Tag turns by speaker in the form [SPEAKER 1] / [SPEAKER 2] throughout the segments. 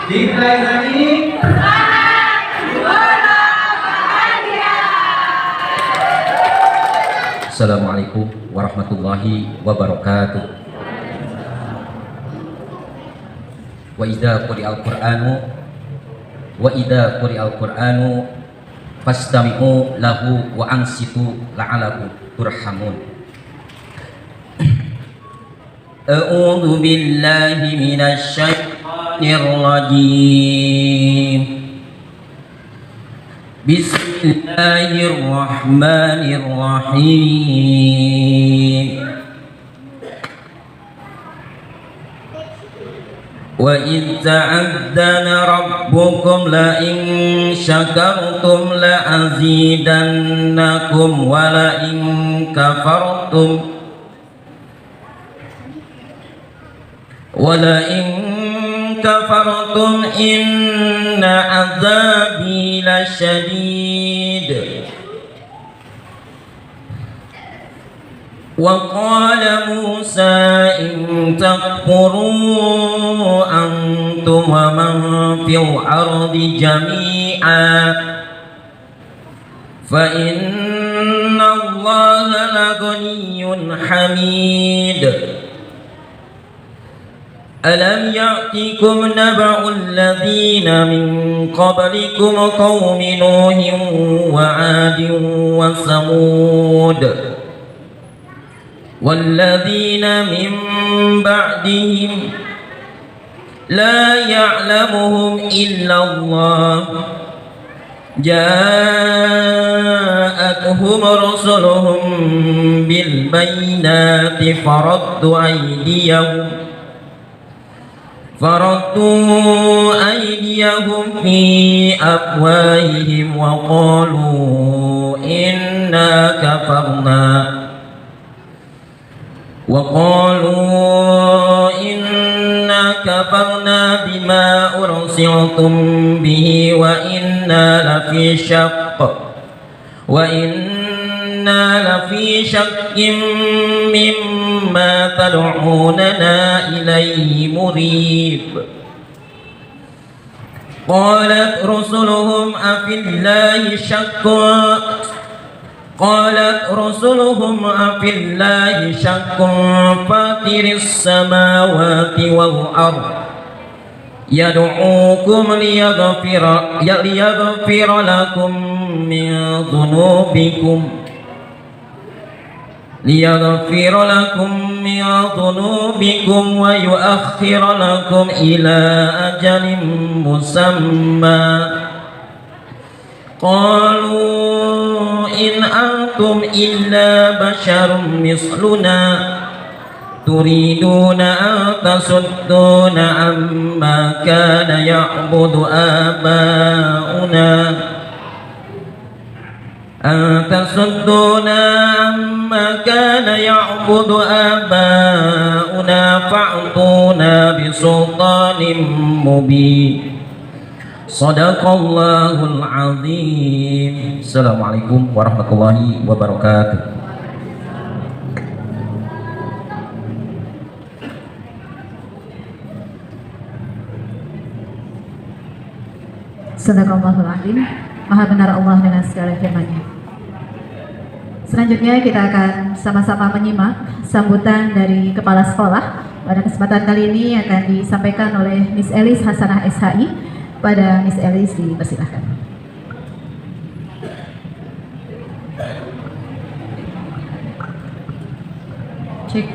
[SPEAKER 1] Dimulai lagi.
[SPEAKER 2] Assalamualaikum warahmatullahi wabarakatuh. Wa idza quri'al Qur'anu fastami'u lahu wa ansitu la'alakum turhamun. A'udzu billahi minasy syaithanir rajim. Bismillahirrahmanirrahim. Wa idz ta'adzana rabbukum la in syakartum la azidannakum wa la in kafartum inna azabi lasyadid. Wa qala Musa in takfuru antum wa man fil ardi jami'a fa inna Allaha laghaniyyun hamid. Alam ya'tikum naba'ul ladzina min qablikum qaumi Nuhin wa 'adin wa Samud walladzina min ba'dihim la ya'lamuhum illa Allah ja'atuhum rusuluhum bil bayyinati فردوا أيديهم في أفواههم وقالوا إنا كفرنا بما أرسلتم به وإنا لفي شك مما تدعوننا إليه مريب. قالت رسلهم أفي الله شك فاطر السماوات والأرض يدعوكم ليغفر لكم من ذنوبكم ويؤخر لكم إلى أجل مسمى. قالوا إن أنتم إلا بشر مثلنا تريدون أن تصدونا عما كان يعبد آباؤنا فأتونا بسلطان مبين. Sadaqallahul azim. Assalamualaikum warahmatullahi wabarakatuh.
[SPEAKER 3] Sadaqallahul azim. Maha benar Allah dengan segala firman-Nya. Selanjutnya kita akan sama-sama menyimak sambutan dari Kepala Sekolah. Pada kesempatan kali ini akan disampaikan oleh Miss Elis Hasanah SHI. Pada Miss Elis dipersilahkan.
[SPEAKER 4] Cek.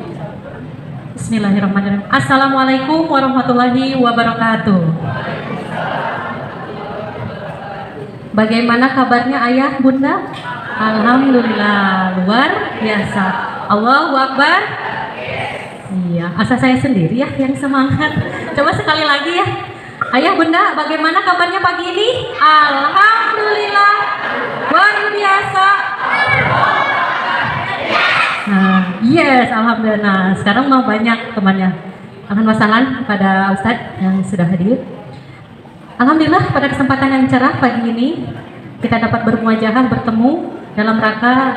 [SPEAKER 4] Bismillahirrahmanirrahim. Assalamualaikum warahmatullahi wabarakatuh. Bagaimana kabarnya ayah bunda? Alhamdulillah luar biasa. Allahu Akbar. Iya, asa saya sendiri ya yang semangat. Coba sekali lagi ya. Ayah bunda, bagaimana kabarnya pagi ini? Alhamdulillah luar biasa. Yes, alhamdulillah. Sekarang mau banyak temannya. Akan wasalan pada Ustadz yang sudah hadir. Alhamdulillah pada kesempatan yang cerah pagi ini kita dapat bermuajahah bertemu dalam rangka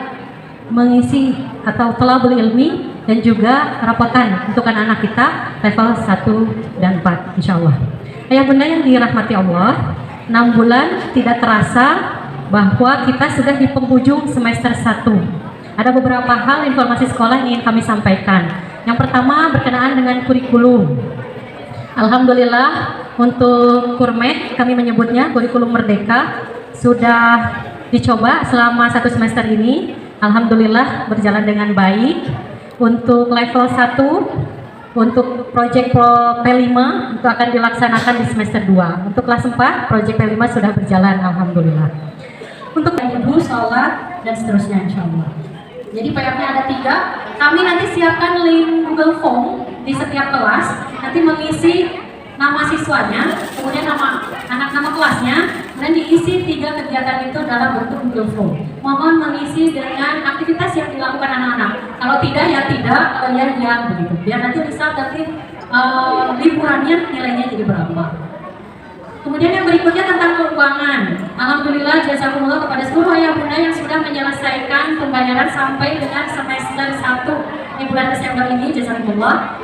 [SPEAKER 4] mengisi atau thalabul ilmi dan juga rapotan untuk anak-anak kita level 1 dan 4 insyaallah. Ayah bunda yang dirahmati Allah, 6 bulan tidak terasa bahwa kita sudah di penghujung semester 1. Ada beberapa hal informasi sekolah yang ingin kami sampaikan. Yang pertama berkenaan dengan kurikulum. Alhamdulillah untuk Kurmet, kami menyebutnya kurikulum merdeka, sudah dicoba selama 1 semester ini. Alhamdulillah berjalan dengan baik. Untuk level 1, untuk proyek P5 itu akan dilaksanakan di semester 2. Untuk kelas 4, proyek P5 sudah berjalan, Alhamdulillah. Untuk ibu, sholat, dan seterusnya insya Allah. Jadi PR-nya ada 3. Kami nanti siapkan link Google Form di setiap kelas. Nanti mengisi nama siswanya, kemudian nama kelasnya, dan diisi 3 kegiatan itu dalam bentuk Google Form. Mohon mengisi dengan aktivitas yang dilakukan anak-anak. Kalau tidak ya tidak, kalau ya ya begitu. Biar nanti misal nanti liburannya nilainya jadi berapa. Kemudian yang berikutnya tentang keuangan. Alhamdulillah jazakumullah kepada seluruh ayah bunda yang sudah menyelesaikan pembayaran sampai dengan semester 1 di bulan Desember ini, jazakumullah.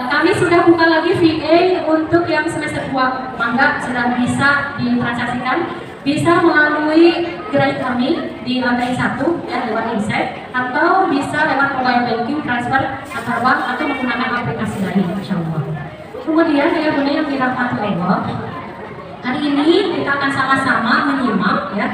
[SPEAKER 4] Kami sudah buka lagi VA untuk yang semester 2. Mangga sudah bisa ditransaksikan, bisa melalui gerai kami di lantai 1 ya, lewat Insight, atau bisa lewat mobile banking, transfer antar bank, atau menggunakan aplikasi lain, Masya Allah. Kemudian ayah bunda yang dirahmati Allah, hari ini kita akan sama-sama menyimak ya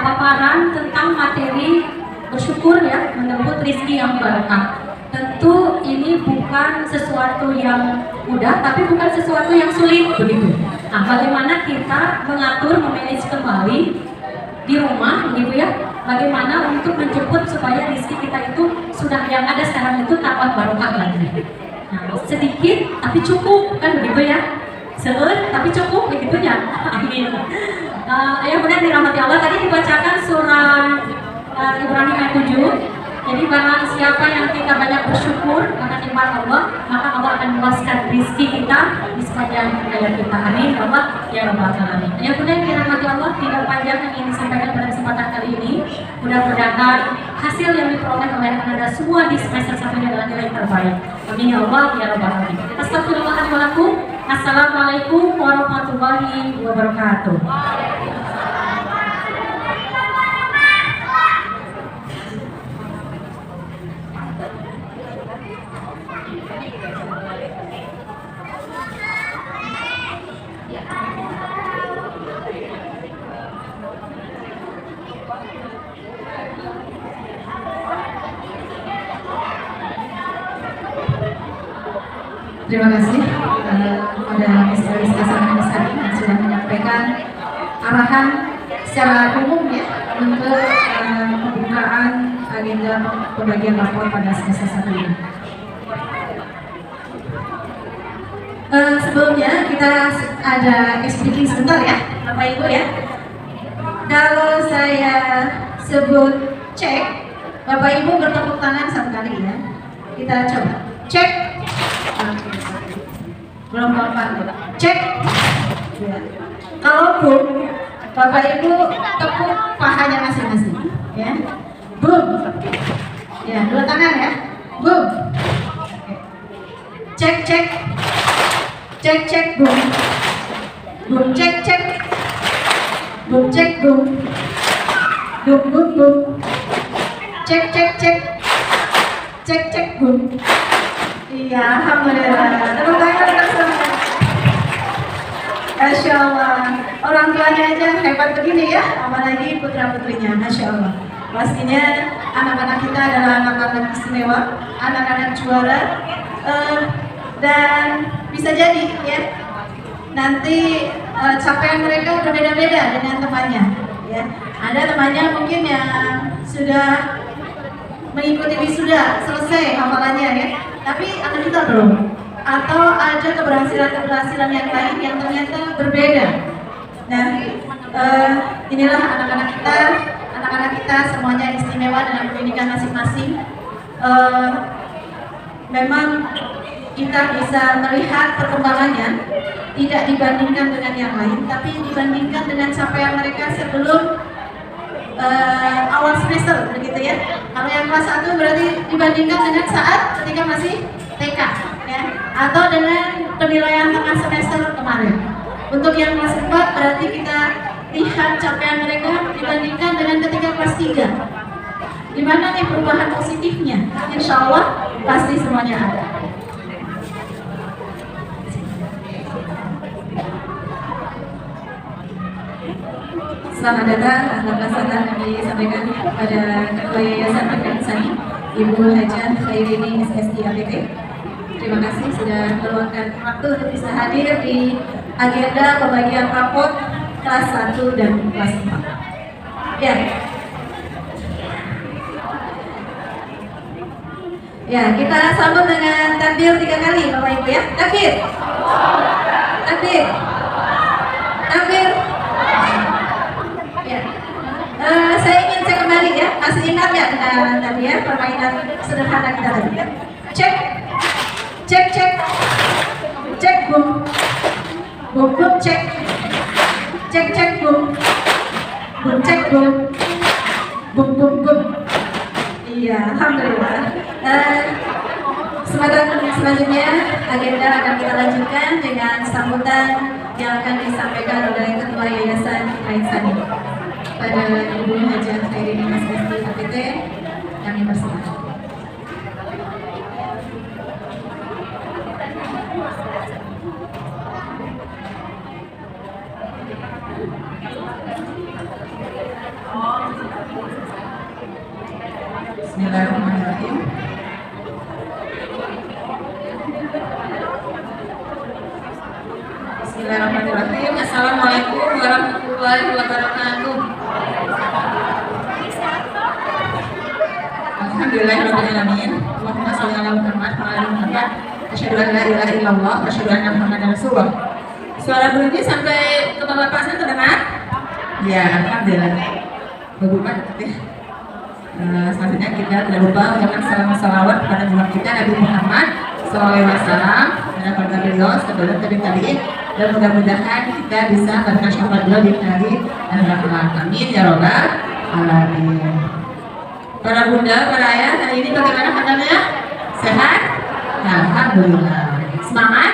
[SPEAKER 4] paparan tentang materi bersyukur ya, menyebut rizki yang barokah. Tentu ini bukan sesuatu yang mudah, tapi bukan sesuatu yang sulit begitu. Nah, bagaimana kita mengatur, memanage kembali di rumah, gitu ya? Bagaimana untuk menjemput supaya rizki kita itu sudah yang ada sekarang itu tambah barokah lagi. Nah, sedikit tapi cukup kan begitu ya? Seut tapi cukup begitunya. Amin. Ayah bunda dirahmati Allah, tadi dibacakan surah Ibrahim ayat 7. Jadi barang siapa yang kita banyak bersyukur akan nikmat Allah, maka Allah akan meluaskan rezeki kita di sepanjang hayat kita. Amin. Allah ya rabbal alamin. Ayah bunda yang dirahmati Allah, tidak panjang yang ingin disampaikan pada kesempatan kali ini. Mudah-mudahan hasil yang diperoleh oleh Anda semua di semester 1 ini adalah nilai terbaik. Amin ya Allah ya rabbal alamin. Astagfirullahaladzim wa lakum. Assalamualaikum warahmatullahi wabarakatuh.
[SPEAKER 3] Terima kasih kepada Miss Elis Hasanah Esha'i yang sudah menyampaikan arahan secara umum ya untuk pembukaan agenda pembagian rapor pada semester 1 ini. Sebelumnya kita ada speaking sebentar ya, Bapak Ibu ya. Kalau saya sebut cek, Bapak Ibu bertepuk tangan satu kali ya. Kita coba cek. Belum kompak, cek ya. Kalau boom, Bapak Ibu tepuk pahanya masing-masing ya. Boom ya, 2 tangan ya. Boom. Cek cek cek cek boom. Boom cek cek boom cek boom. Boom boom boom. Cek cek cek cek cek boom. Iya, alhamdulillah. Tepuk tangan untuk semua. Masya Allah. Orang tuanya aja hebat begini ya, apalagi putra putrinya. Masya Allah. Pastinya anak-anak kita adalah anak-anak istimewa, anak-anak juara, dan bisa jadi ya nanti capaian mereka berbeda-beda dengan temannya. Ya, ada temannya mungkin yang sudah mengikuti wisuda selesai hafalannya ya. Tapi anak kita belum, atau ada keberhasilan yang lain yang ternyata berbeda. Nah, inilah anak-anak kita semuanya istimewa dengan pendidikan masing-masing. Memang kita bisa melihat perkembangannya tidak dibandingkan dengan yang lain, tapi dibandingkan dengan capaian mereka sebelum awal semester begitu ya. Kalau yang kelas 1 berarti dibandingkan dengan saat ketika masih TK ya, atau dengan penilaian tengah semester kemarin. Untuk yang kelas 4 berarti kita lihat capaian mereka dibandingkan dengan ketika kelas 3. Gimana nih perubahan positifnya? Insya Allah pasti semuanya ada. Selamat datang anak peserta kami sampaikan kepada Ketua Yayasan Organisasi Ibu Hajah Khairini SSI APT. Terima kasih sudah meluangkan waktu untuk bisa hadir di agenda pembagian raport kelas 1 dan kelas 4. Ya. Ya, kita sambut dengan takbir 3 kali Bapak Ibu ya. Takbir. Takbir. Takbir. Ya. Saya ingin cek kembali ya. Masih ingat ya tadi ya permainan sederhana kita tadi ya. Cek. Cek cek. Cek bum. Bum bum cek. Cek cek bum. Bum cek bum. Bum bum bum. Iya, alhamdulillah. Selanjutnya agenda akan kita lanjutkan dengan sambutan yang akan disampaikan oleh Ketua Yayasan Fitra Insani pada Ibu Hajah Khairini SSI APT. Kami persilakan. Bismillahirrahmanirrahim. Bismillahirrahmanirrahim. Assalamualaikum warahmatullahi wabarakatuh. Alhamdulillahirrahmanirrahim. Allahumma sholli ala Muhammad wa ala Muhammad. Asyhadu an la ilaha illallah wa asyhadu anna Muhammadan rasulullah. Suara bunyi sampai ke Bapak saya terdengar? Ya, alhamdulillah. Bagus banget ya. Selanjutnya kita tidak lupa mengucapkan salam salawat kepada Nabi kita Nabi Muhammad SAW dan kepada beliau setelah tabi'in, dan mudah-mudahan kita bisa berkah syafaat beliau di hari akhirat. Amin ya robbal alamin. Para bunda, para ayah, hari ini bagaimana kabarnya? Sehat? Alhamdulillah. Semangat?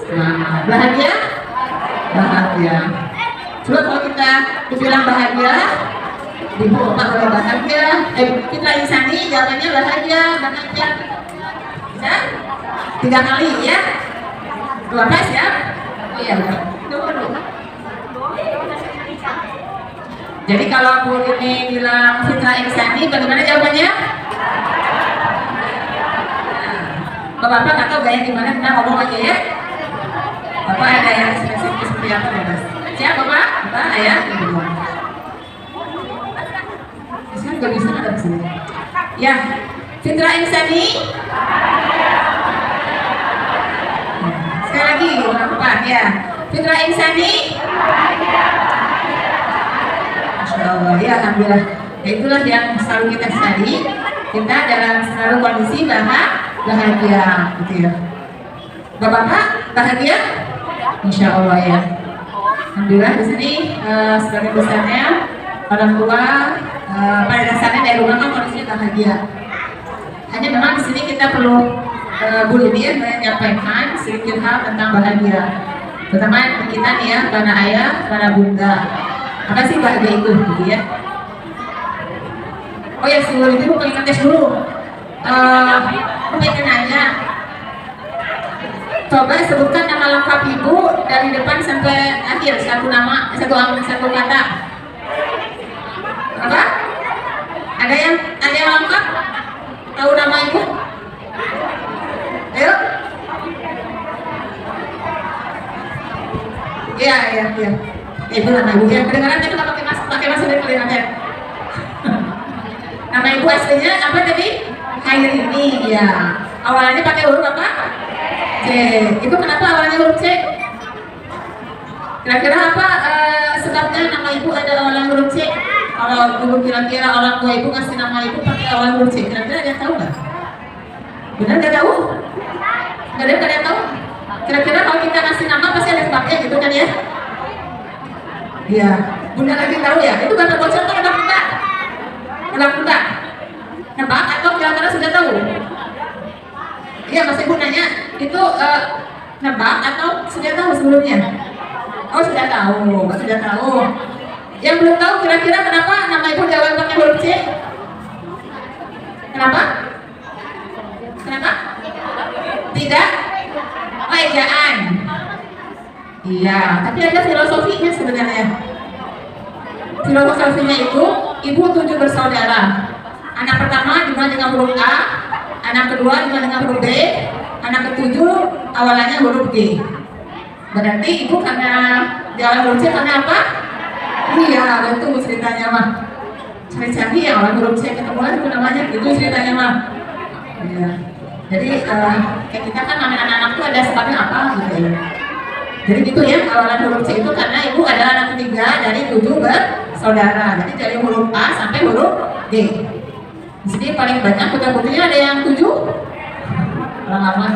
[SPEAKER 3] Semangat. Bahagia? Bahagia. Coba kalau kita dibilang bahagia, Ibu Bapak bahagia, Fitra Insani jawabannya bahagia, bahagia. Bisa? 3 kali ya? 12 ya? Oh iya betul. Jadi kalau aku ini bilang Fitra Insani, bagaimana jawabannya? Bapak nggak tahu gaya gimana, kita ngomong aja ya. Bapak ada yang spesifik seperti apa bebas? Siap Bapak? Bapak, ayah, ibu. Gak bisa ada sini. Ya, Fitra Insani. Sekali lagi, Bapak ya. Fitra Insani. Masya Allah, ya alhamdulillah. Ya, itulah yang selalu kita cari. Kita dalam selalu kondisi bahagia, gitu ya. Bapak bahagia? Insya Allah ya. Alhamdulillah di sini sebagai besarnya orang tua. Pada dasarnya dari rumah kan kondisinya bahagia. Hanya memang di sini kita perlu Bu Lidi menyampaikan sedikit hal tentang bahagia. Terutama kita nih ya, para ayah, para bunda. Apa sih bahagia itu, gitu ya? Oh ya, sebelum itu pengen tes dulu. Pengen nanya. Coba sebutkan nama lengkap ibu dari depan sampai akhir, satu nama, satu kata. Apa? Ada yang lengkap? Tahu nama ibu? Ayo. Iya. Itu nama ibu. Yang kedengaran itu pakai masuk dari kalimatnya. Nama ibu aslinya apa tadi? Khairini ya. Awalnya pakai huruf apa? C. Itu kenapa awalnya huruf C? Kira-kira apa sebabnya nama ibu ada awalnya huruf C? Kalau dulu kira-kira orang tua ibu ngasih nama ibu pakai awal huruf C, kira-kira ada yang tahu nggak? Benar nggak tahu? Nggak ada yang tahu? Kira-kira kalau kita ngasih nama pasti ada sebabnya gitu kan ya? Iya, bunda lagi tahu ya? Itu kata bocor tuh anak muda. Nebak atau kira-kira sudah tahu? Iya, masih ibu nanya itu nebak atau sudah tahu sebelumnya? Oh sudah tahu, sudah tahu. Yang belum tahu kira-kira kenapa nama ibu diawali pakai huruf C? Kenapa? Kenapa? Tidak ejaan. Iya, tapi ada filosofinya sebenarnya. Filosofinya itu ibu 7 bersaudara. Anak pertama dimulai dengan huruf A, anak kedua dimulai dengan huruf B, anak ketujuh awalannya huruf G. Berarti ibu karena diawali huruf C karena apa? Iya, betul ceritanya mah. Cari-cari ya orang huruf C ketemuan itu namanya, itu ceritanya mah. Iya. Jadi kayak kita kan namanya anak-anak itu ada sebabnya apa gitu ya. Jadi gitu ya, awalan huruf C itu karena ibu adalah anak ketiga dari 7 bersaudara. Jadi dari huruf A sampai huruf D. Di sini paling banyak putra-putrinya ada yang 7. Lama-lama.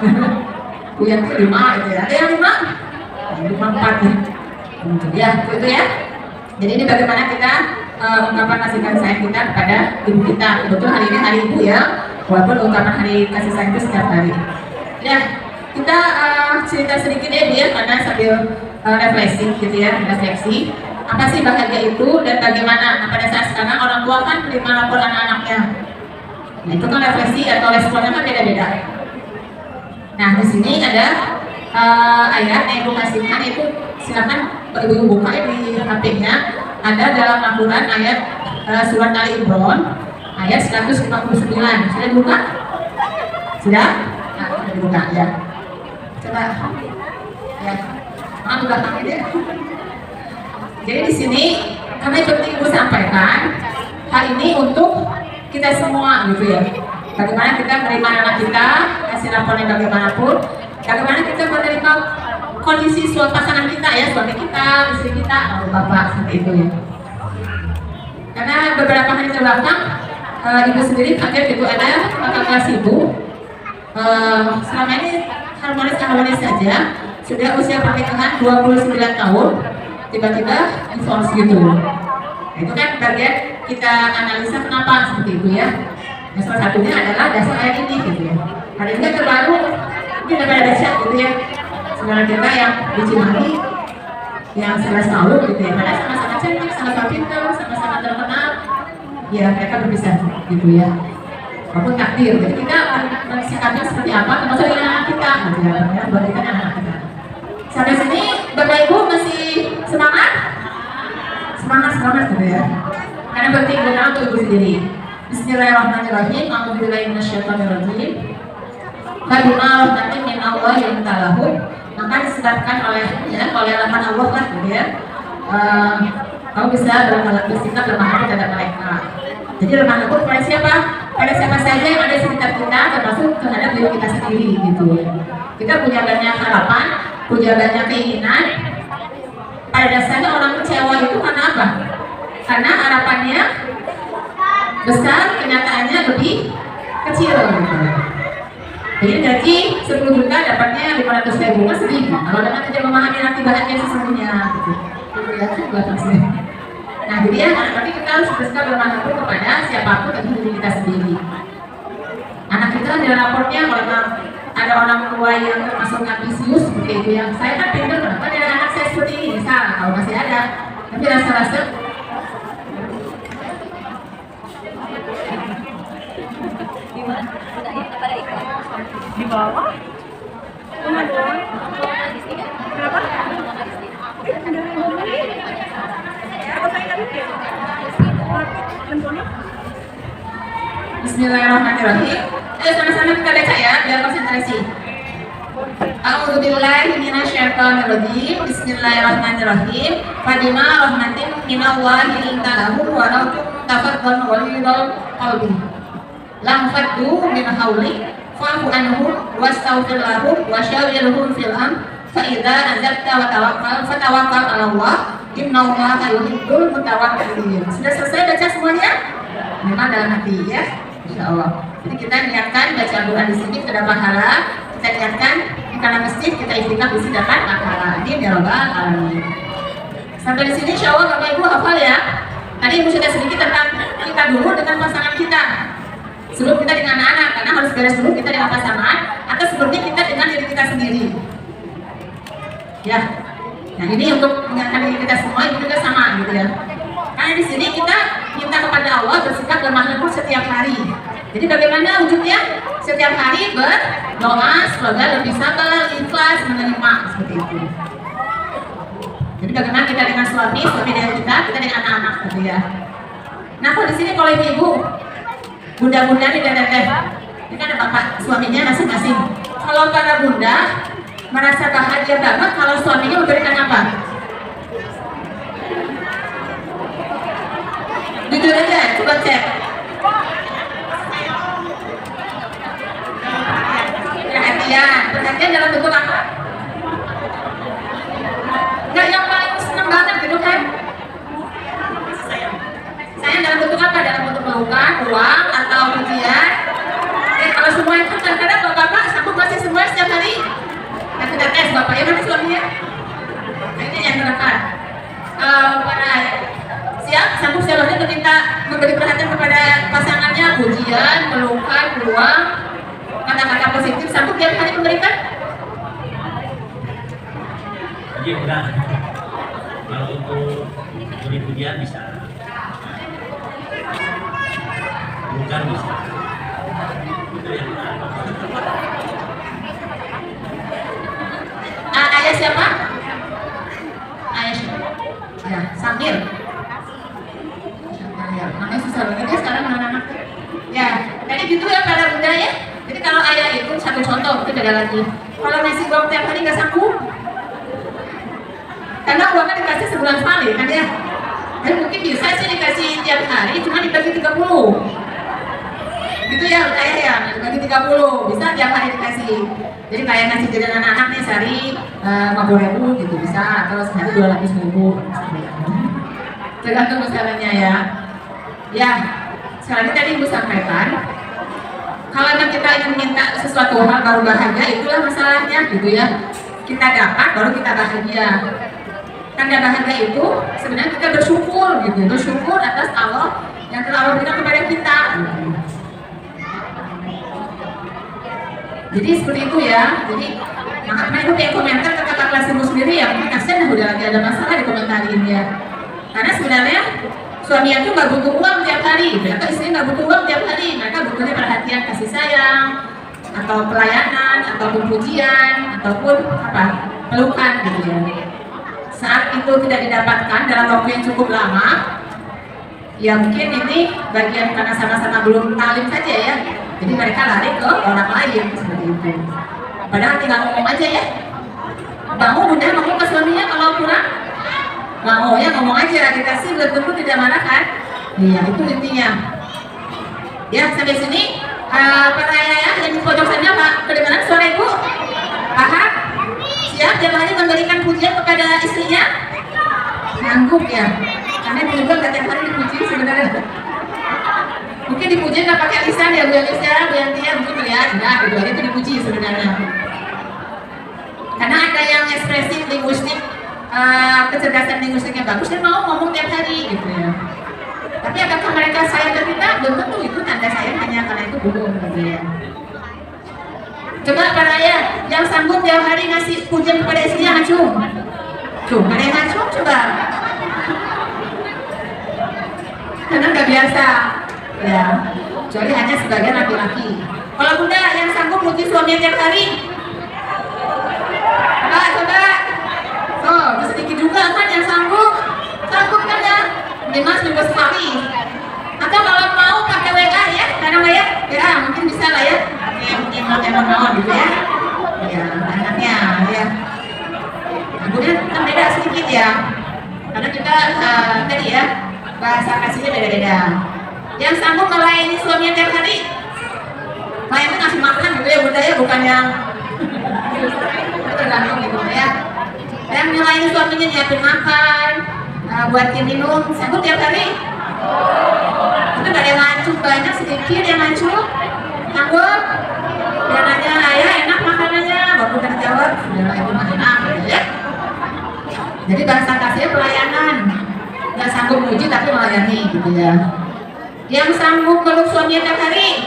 [SPEAKER 3] Yang 5 gitu ya. Ada yang 5? 4 ya. Ya, itu ya. Jadi ini bagaimana kita ungkapan kasih sayang kita kepada ibu kita. Kebetulan hari ini hari ibu ya, walaupun ungkapan hari kasih sayang itu setiap hari. Ya, kita cerita sedikit ya Bu ya, karena sambil refleksi gitu ya, refleksi. Apa sih bahagia itu dan bagaimana? Nah, pada saat sekarang orang tua kan menerima lapor anak-anaknya. Nah, itu kan refleksi atau responnya kan beda-beda. Nah, di sini ada ayat yang ibu kasihkan itu, silakan ibu buka di HP-nya. Ada dalam Al-Quran ayat surat Ali Imran ayat 159. Sudah dibuka? Sudah? Nah, sudah dibuka ya. Coba ya. Maaf buka kaki deh. Jadi di sini kami penting ibu sampaikan hal ini untuk kita semua gitu ya. Bagaimana kita menerima anak kita, hasil laporan bagaimanapun, bagaimana kita menerima kondisi suami pasangan kita ya, suami kita, istri kita, atau bapak seperti itu ya. Karena beberapa hari terbelakang ibu sendiri kaget gitu, ada kakak kelas ibu selama ini harmonis saja, sudah usia pernikahan 29 tahun, tiba-tiba divorce gitu. Nah, itu kan bagian kita analisa kenapa seperti itu ya. Nah, salah satunya adalah dasar ayat ini gitu ya. Hari ini terbaru, ini daripada dasar gitu ya. Saudara kita yang di Cimahi yang 11 tahun gitu ya, padahal sama-sama cantik, sama-sama pintar, sama-sama terkenal, ya mereka berpisah gitu ya. Walaupun takdir, jadi kita sikapnya seperti apa, termasuk dengan anak kita gitu ya, berikan anak kita. Sampai sini Bapak Ibu masih semangat? Semangat gitu ya. Karena penting benar untuk ibu sendiri. Bismillahirrahmanirrahim. A'udzubillahi minasyaitonirrajim. Kaduna rahmatin min Allah yang talahu, maka disebabkan oleh rahmat Allah lah gitu ya. Kamu bisa bersikap lemah hati terhadap mereka. Jadi lemah lembut pada siapa? Pada siapa saja yang ada di sekitar kita, termasuk terhadap diri kita sendiri gitu. Kita punya banyak harapan, punya banyak keinginan. Pada dasarnya orang kecewa itu karena apa? Karena harapannya besar, kenyataannya lebih kecil gitu. Jadi gaji 10 juta dapatnya 500.000, kan sedih. Kalau dengan tidak memahami arti bahagia sesungguhnya gitu. Itu juga pasti. Nah, jadi ya, berarti kita harus bersikap lemah lembut kepada siapapun dan diri kita sendiri. Anak kita di raportnya kalau ada orang tua yang termasuk ambisius seperti itu, yang saya kan pintar, kenapa ada anak saya seperti ini, misal kalau masih ada, tapi rasa-rasa
[SPEAKER 1] di bawah kenapa?
[SPEAKER 3] Bismillahirrahmanirrahim. Ayo sama-sama kita baca ya, biar konsentrasi. A'udzubillahi minasyaitonirrajim. Bismillahirrahmanirrahim. Fadima rahmatin minallahi lintalahu wa rautum tafaddan walidul qalbi. Lam faddu min hawli fa'fu anhum wastaghfir lahum wa syawirhum fil amr fa idza azabta wa tawakkal fatawakkal 'ala Allah innallaha yuhibbul mutawakkilin. Sudah selesai baca semuanya? Memang dalam hati ya, insyaallah. Jadi kita niatkan baca Al-Quran di sini kita dapat pahala, kita niatkan di kanan masjid kita ikhtikaf di sini dapat pahala. Amin ya rabbal alamin. Sampai di sini insyaallah Bapak Ibu hafal ya. Tadi Ibu sudah sedikit tentang kita dulu dengan pasangan kita. Sebelum kita dengan anak-anak, karena harus beres dulu kita dengan pasangan, atau sebelumnya kita dengan diri kita sendiri. Ya. Nah ini untuk mengingatkan diri kita semua, itu juga sama gitu ya. Karena di sini kita minta kepada Allah bersikap lemah lembut setiap hari. Jadi bagaimana wujudnya? Setiap hari berdoa semoga lebih sabar, ikhlas, menerima seperti itu. Jadi bagaimana kita dengan suami dengan kita dengan anak-anak gitu ya. Nah kalau di sini kalau ibu-ibu, bunda-bunda nih dan teteh, ini kan ada bapak suaminya masing-masing. Kalau para bunda merasa bahagia banget kalau suaminya memberikan apa? Jujur aja, coba cek. Perhatian dalam bentuk apa? Nggak yang paling seneng banget gitu kan? Sayang dalam bentuk apa? Dalam bentuk pelukan, uang, atau pujian? Kalau semua itu kadang-kadang bapak-bapak sanggup ngasih semua setiap hari. Nah kita tes bapaknya mana suaminya? Nah ini yang terdekat. Para siap, sanggup siapanya meminta memberi perhatian kepada pasangannya, pujian, pelukan, uang, kata-kata positif, sanggup tiap hari memberikan?
[SPEAKER 5] Iya enggak. Kalau untuk beri pujian bisa, bukan bisa. Itu yang
[SPEAKER 3] ayah siapa? Ayah siapa? Ya, Samir. Ya, namanya susah banget ya sekarang anak-anak. Ya, jadi gitu ya para bunda ya. Jadi kalau ayah itu satu contoh, itu beda lagi. Kalau ngasih uang tiap hari nggak sanggup, karena uangnya dikasih sebulan sekali kan ya. Jadi mungkin bisa sih dikasih tiap hari, cuma dibagi 30. Gitu ya ayah ya, dibagi 30, bisa tiap hari dikasih. Jadi kayak ngasih jajan anak-anak nih sehari 50.000 gitu bisa, atau sehari 200.000. Tergantung masalahnya ya. Ya, sekali tadi Ibu sampaikan, kalau memang kita ingin minta sesuatu hal baru bahagia, itulah masalahnya gitu ya. Kita dapat baru kita bahagia. Tanda bahagia itu sebenarnya kita bersyukur gitu, bersyukur atas Allah yang telah Allah berikan kepada kita. Jadi seperti itu ya. Jadi makanya itu kayak komentar ke kakak kelas Ibu sendiri ya, mungkin kasihan udah lagi ada masalah di komentarin ya. Karena sebenarnya suami itu nggak butuh uang tiap hari, atau istri nggak butuh uang tiap hari, mereka butuhnya perhatian, kasih sayang, atau pelayanan, ataupun pujian, ataupun apa pelukan gitu ya. Saat itu tidak didapatkan dalam waktu yang cukup lama, ya mungkin ini bagian karena sama-sama belum talim saja ya. Jadi mereka lari ke orang lain seperti itu. Padahal tinggal ngomong aja ya. Mau bunda ngomong ke suaminya kalau kurang, mau ya ngomong aja, dikasih belum tentu tidak marah kan? Iya itu intinya. Ya sampai sini para ayah yang di pojok sana Pak, kedengaran suara ibu? Paham? Siap tiap hari memberikan pujian kepada istrinya? Sanggup ya? Karena ibu juga nggak tiap hari dipuji sebenarnya. Mungkin dipuji nggak pakai lisan ya Bu Elisa, Bu Yantia, mungkin melihat, nah kedua itu dipuji sebenarnya. Karena ada yang ekspresif linguistik, kecerdasan linguistiknya bagus, dia mau ngomong tiap hari gitu ya. Tapi apakah mereka sayang ke kita? Belum tentu, itu tanda sayang hanya karena itu belum gitu ya. Coba para ayah yang sanggup tiap hari ngasih pujian kepada istrinya ngacung. Tuh, ada yang ngacung coba. Karena nggak biasa. Ya, kecuali hanya sebagian laki-laki. Kalau bunda yang sanggup puji suaminya tiap hari, coba. Oh, sedikit juga kan yang sanggup kan ya, 5 seminggu sekali. Atau kalau mau pakai WA ya, karena ya mungkin bisa lah ya. Emang gitu ya. Ya, anaknya ya. Kemudian kita beda sedikit ya, karena kita tadi ya bahasa kasihnya beda-beda. Yang sanggup melayani suaminya tiap hari, melayani ngasih makan gitu ya bunda ya, bukan yang tergantung gitu ya. Yang melayani suaminya nyiapin makan, buatin minum, sanggup tiap hari. Itu gak ada yang ngancur, banyak sedikit yang ngancur, sanggup. Dia nanya, ayah enak makanannya, bapak udah jawab, sudah ibu mah enak gitu ya. Jadi bahasa kasihnya pelayanan, nggak sanggup muji tapi melayani gitu ya. Yang sanggup meluk suaminya tiap hari,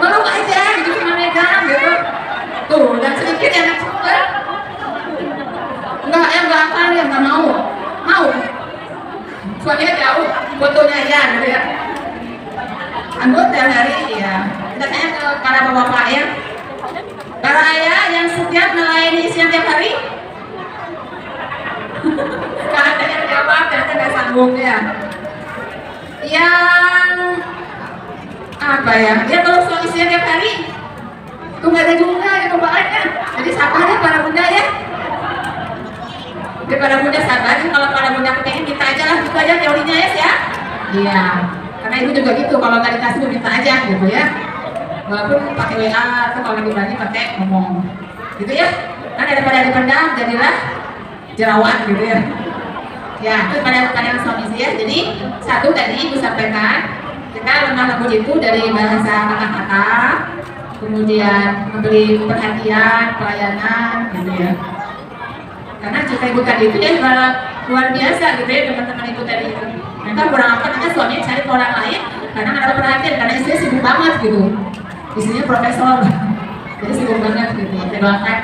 [SPEAKER 3] meluk aja gitu, cuma megang gitu. Tuh, dan sedikit yang coba. Enggak, ya enggak akan, ya enggak mau. Mau. Suaminya jauh, fotonya aja gitu ya. Anggota hari ya. Kita tanya ke para bapak ya. Para ayah yang setiap melayani isian tiap hari. Kalau ada yang jawab, ternyata nggak sanggup ya. Yang apa ya? Ya kalau soal isian tiap hari, itu nggak ada juga ya pembahasannya. Jadi sabar ya para bunda ya. Jadi para bunda sabar. Kalau para bunda kepengen minta aja lah, gitu aja teorinya ya. Iya. Karena ibu juga gitu. Kalau nggak dikasih minta aja gitu ya. Walaupun pakai WA atau kalau lagi berani pakai ngomong, gitu ya. Kan daripada dipendam, jadilah jerawat gitu ya. Ya, itu pada yang suami saya. Jadi satu tadi ibu sampaikan, kita lemah lembut itu dari bahasa kata-kata, kemudian memberi perhatian, pelayanan, gitu ya. Karena jika ibu tadi itu ya luar biasa gitu ya teman-teman ibu tadi itu. Mereka kurang apa? Karena suaminya cari ke orang lain, karena nggak ada perhatian, karena istrinya sibuk banget gitu. Istrinya profesor, jadi sibuk banget gitu. Kita doakan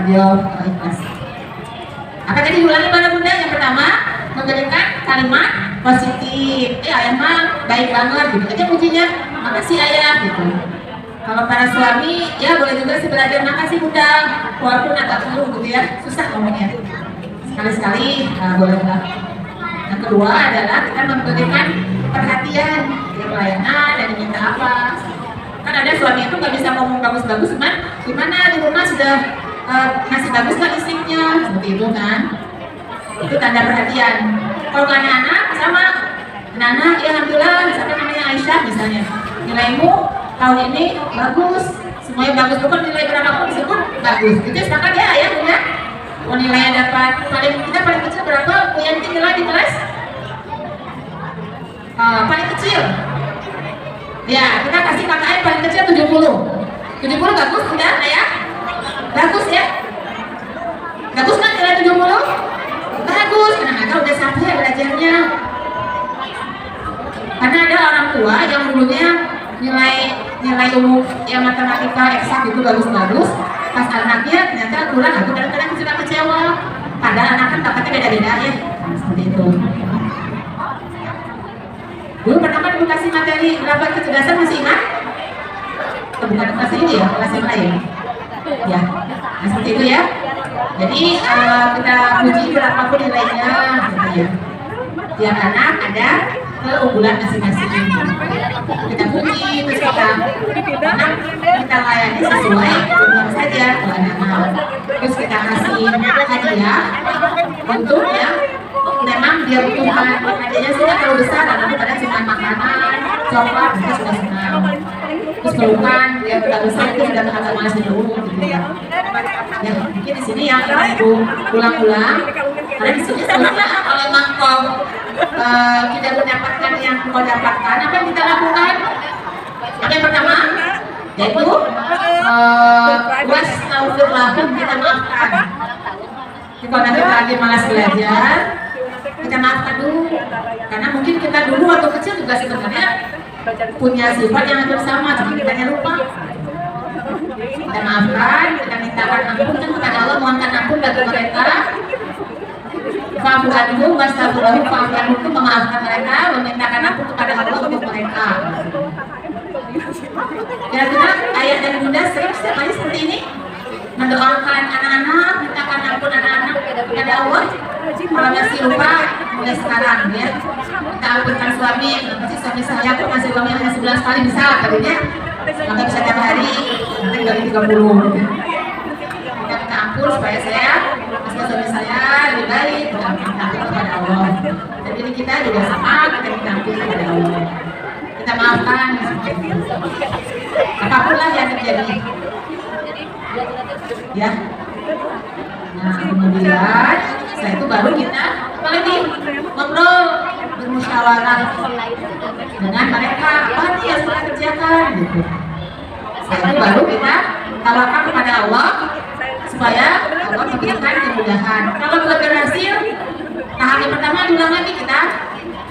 [SPEAKER 3] beliau ikhlas. Apa tadi ulangi para bunda? Yang pertama, memberikan kalimat positif. Ayah mah baik banget gitu aja pujinya. Makasih ayah gitu. Kalau para suami, ya boleh juga sih belajar makasih bunda, walaupun agak perlu gitu ya, susah ngomongnya. Sekali-sekali boleh lah. Yang kedua adalah kita memberikan perhatian, ya pelayanan dan diminta apa. Kan ada suami itu nggak bisa ngomong bagus-bagus, cuman gimana di rumah sudah masih bagus kan istrinya, seperti itu kan. Itu tanda perhatian. Kalau ke anak-anak sama anak-anak, ya alhamdulillah, misalkan namanya Aisyah misalnya, nilaimu tahun ini bagus, semuanya bagus, bukan nilai berapapun disebut bagus. Itu sepakat ya ayah punya. Oh nilainya dapat kita paling kecil berapa? Yang nilai di kelas paling kecil. Ya kita kasih KKM paling kecil 70 bagus udah ayah? Bagus ya? Bagus kan nilai 70? Bagus, karena mereka udah sampai belajarnya. Karena ada orang tua yang dulunya nilai umum yang matematika eksak itu bagus-bagus, pas anaknya ternyata kurang, aku kadang-kadang suka kecewa. Padahal anak kan bakatnya beda-beda ya, seperti itu. Dulu pertama ibu kasih materi berapa kecerdasan masih ingat? Bukan kelas ini ya, kelas yang lain. Ya, nah, seperti itu ya. Jadi kita puji berapapun nilainya, gitu ya. Tiap anak ada keunggulan masing-masing. Kita puji, terus kita layani sesuai keunggulan saja kalau anak mau. Terus kita kasih hadiah untuk yang memang dia butuhkan. Hadiahnya sudah terlalu besar, karena pada cuma makanan, coklat, kita sudah senang. Terus pelukan yang terlalu besar itu sudah agak malas dulu, gitu ya. Ya mungkin di sini yang ibu ulang-ulang, karena di sini sebenarnya kalau memang kau tidak mendapatkan yang kau dapatkan, apa yang kita lakukan? Yang pertama yaitu wastaghfirullah, kita maafkan. Kalau nanti lagi malas belajar, kita maafkan dulu, karena mungkin kita dulu waktu kecil juga sebenarnya punya sifat yang hampir sama, tapi kita lupa. Kita maafkan, kita mintakan ampun kepada Allah, mohonkan ampun bagi mereka. Fa'fu anhum wastaghfirullah, fa'fu anhum itu memaafkan mereka, memintakan ampun kepada Allah untuk mereka. Kira-kira ayah dan bunda sering setiap hari seperti ini mendoakan anak-anak, mintakan ampun anak-anak kepada Allah. Kalau masih lupa, mulai sekarang ya. Kita ampunkan suami, pasti suami saya kok masih uangnya hanya 11 kali bisa kalinya. Maka bisa tiap hari, nanti dari 30. Kita minta ampun supaya saya, suami saya lebih baik, kita minta ampun kepada Allah. Dan diri kita juga sama, kita minta ampun kepada Allah. Kita maafkan, apapun lah yang terjadi. Ya. Nah kemudian setelah itu baru kita apa lagi ngobrol, bermusyawarah dengan mereka, apa nih yang kita kerjakan gitu. Setelah itu baru kita tawarkan kepada Allah supaya Allah memberikan kemudahan. Kalau belum berhasil, tahap yang pertama diulang lagi, kita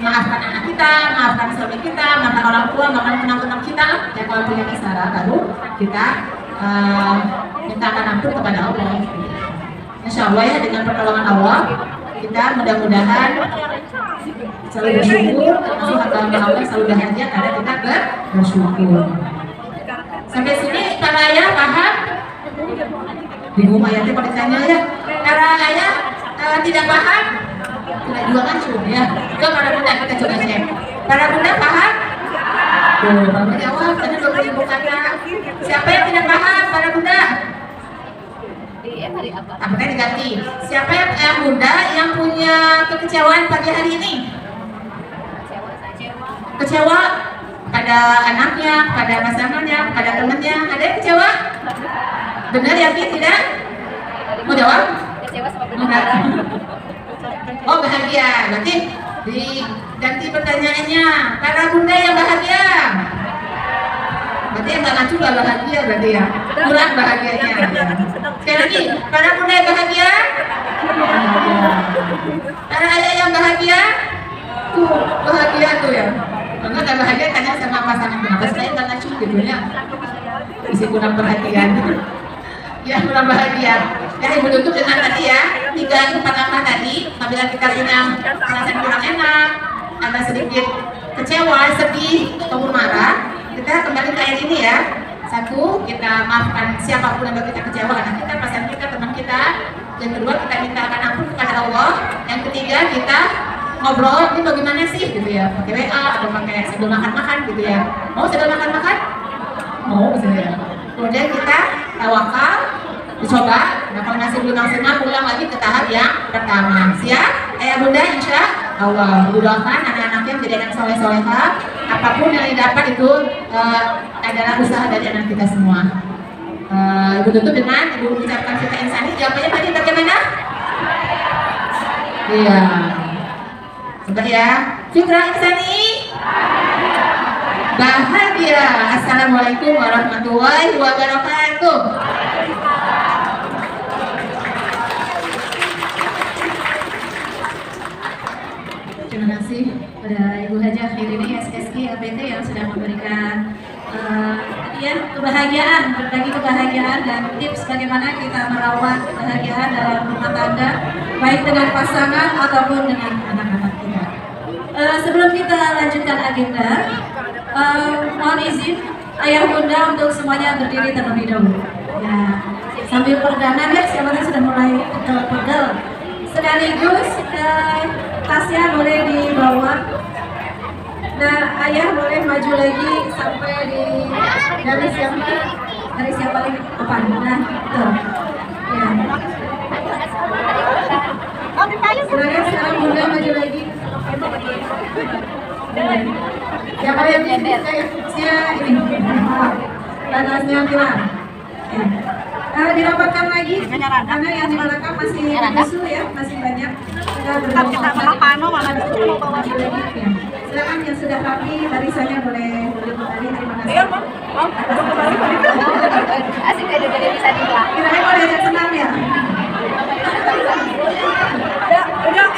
[SPEAKER 3] maafkan anak kita, maafkan suami kita, maafkan orang tua, maafkan teman-teman kita. Ya kalau punya kesalahan baru kita mintakan ampun kepada Allah. Insya Allah ya, dengan pertolongan Allah kita mudah-mudahan selalu bersyukur, termasuk hamba Allah selalu bahagia karena kita bersyukur. Sampai sini para ayah paham? Bingung ayatnya pakai tanya ya. Para ayah tidak paham? Tidak juga kan ya. Ke para bunda kita coba cek. Para bunda paham? Tuh, kamu jawab. Tadi 20.000 kata. Siapa yang tidak paham? Para bunda? Apakah diganti? Siapa yang bunda yang punya kekecewaan pagi hari ini? Kecewa pada anaknya, pada pasangannya, pada temannya. Ada yang kecewa? Benar yakin tidak? Mau jawab? Benar. Oh bahagia. Berarti diganti pertanyaannya. Para bunda yang bahagia. Berarti yang nggak ngacu nggak bahagia berarti ya. Kurang bahagianya. Sekali lagi, para bunda yang bahagia. Para ayah yang bahagia. Tuh bahagia tuh ya. Karena nggak bahagia tanya sama pasangan kenapa saya nggak ngacu gitu ya. Isi kurang perhatian. Ya kurang bahagia. Ya ibu tutup dengan tadi ya 3 4 apa tadi. Apabila kita punya perasaan kurang enak, ada sedikit kecewa, sedih, ataupun marah, kita kembali ke ayat ini ya. 1, kita maafkan siapapun yang kita kecewa, anak kita, pasangan kita, teman kita. Yang kedua, kita mintakan ampun kepada Allah. Yang ketiga, kita ngobrol, ini bagaimana sih gitu ya, pakai WA atau pakai sambil makan-makan gitu ya. Mau sambil makan-makan? Mau gitu ya. Kemudian kita tawakal, dicoba. Nah kalau masih belum maksimal, pulang lagi ke tahap yang pertama. Siap? Ayah bunda insya Allah doakan anak-anaknya menjadi anak soleh-solehah. Apapun yang didapat itu adalah usaha dari anak kita semua. Ibu tutup dengan ibu ucapkan kita insani. Jawabannya tadi bagaimana? Iya. Sudah ya. Fitra insani. Bahagia. Assalamualaikum warahmatullahi wabarakatuh. Terima kasih pada Ibu Hajah Firini SSI APT yang sudah memberikan kebahagiaan, berbagi kebahagiaan dan tips bagaimana kita merawat kebahagiaan dalam rumah tangga, baik dengan pasangan ataupun dengan anak-anak kita. Sebelum kita lanjutkan agenda, mohon izin ayah bunda untuk semuanya berdiri terlebih dahulu. Ya, sambil peregangan ya, siapa sudah mulai pegel-pegel. Sekaligus tasnya boleh dibawa. Nah, ayah boleh maju lagi sampai di garis yang paling depan. Nah, tuh. Ya. Silakan sekarang bunda maju lagi. Ya kalau yang ini tangannya bilang. Dirapatkan lagi karena yang di belakang masih musuh ya, masih banyak. Kita pano malah maju lagi. Ya. Silakan yang sudah rapi barisannya boleh kembali. Terima kasih.
[SPEAKER 1] Asik aja jadi bisa dibilang.
[SPEAKER 3] Kira-kira boleh ajak senam ya. Udah.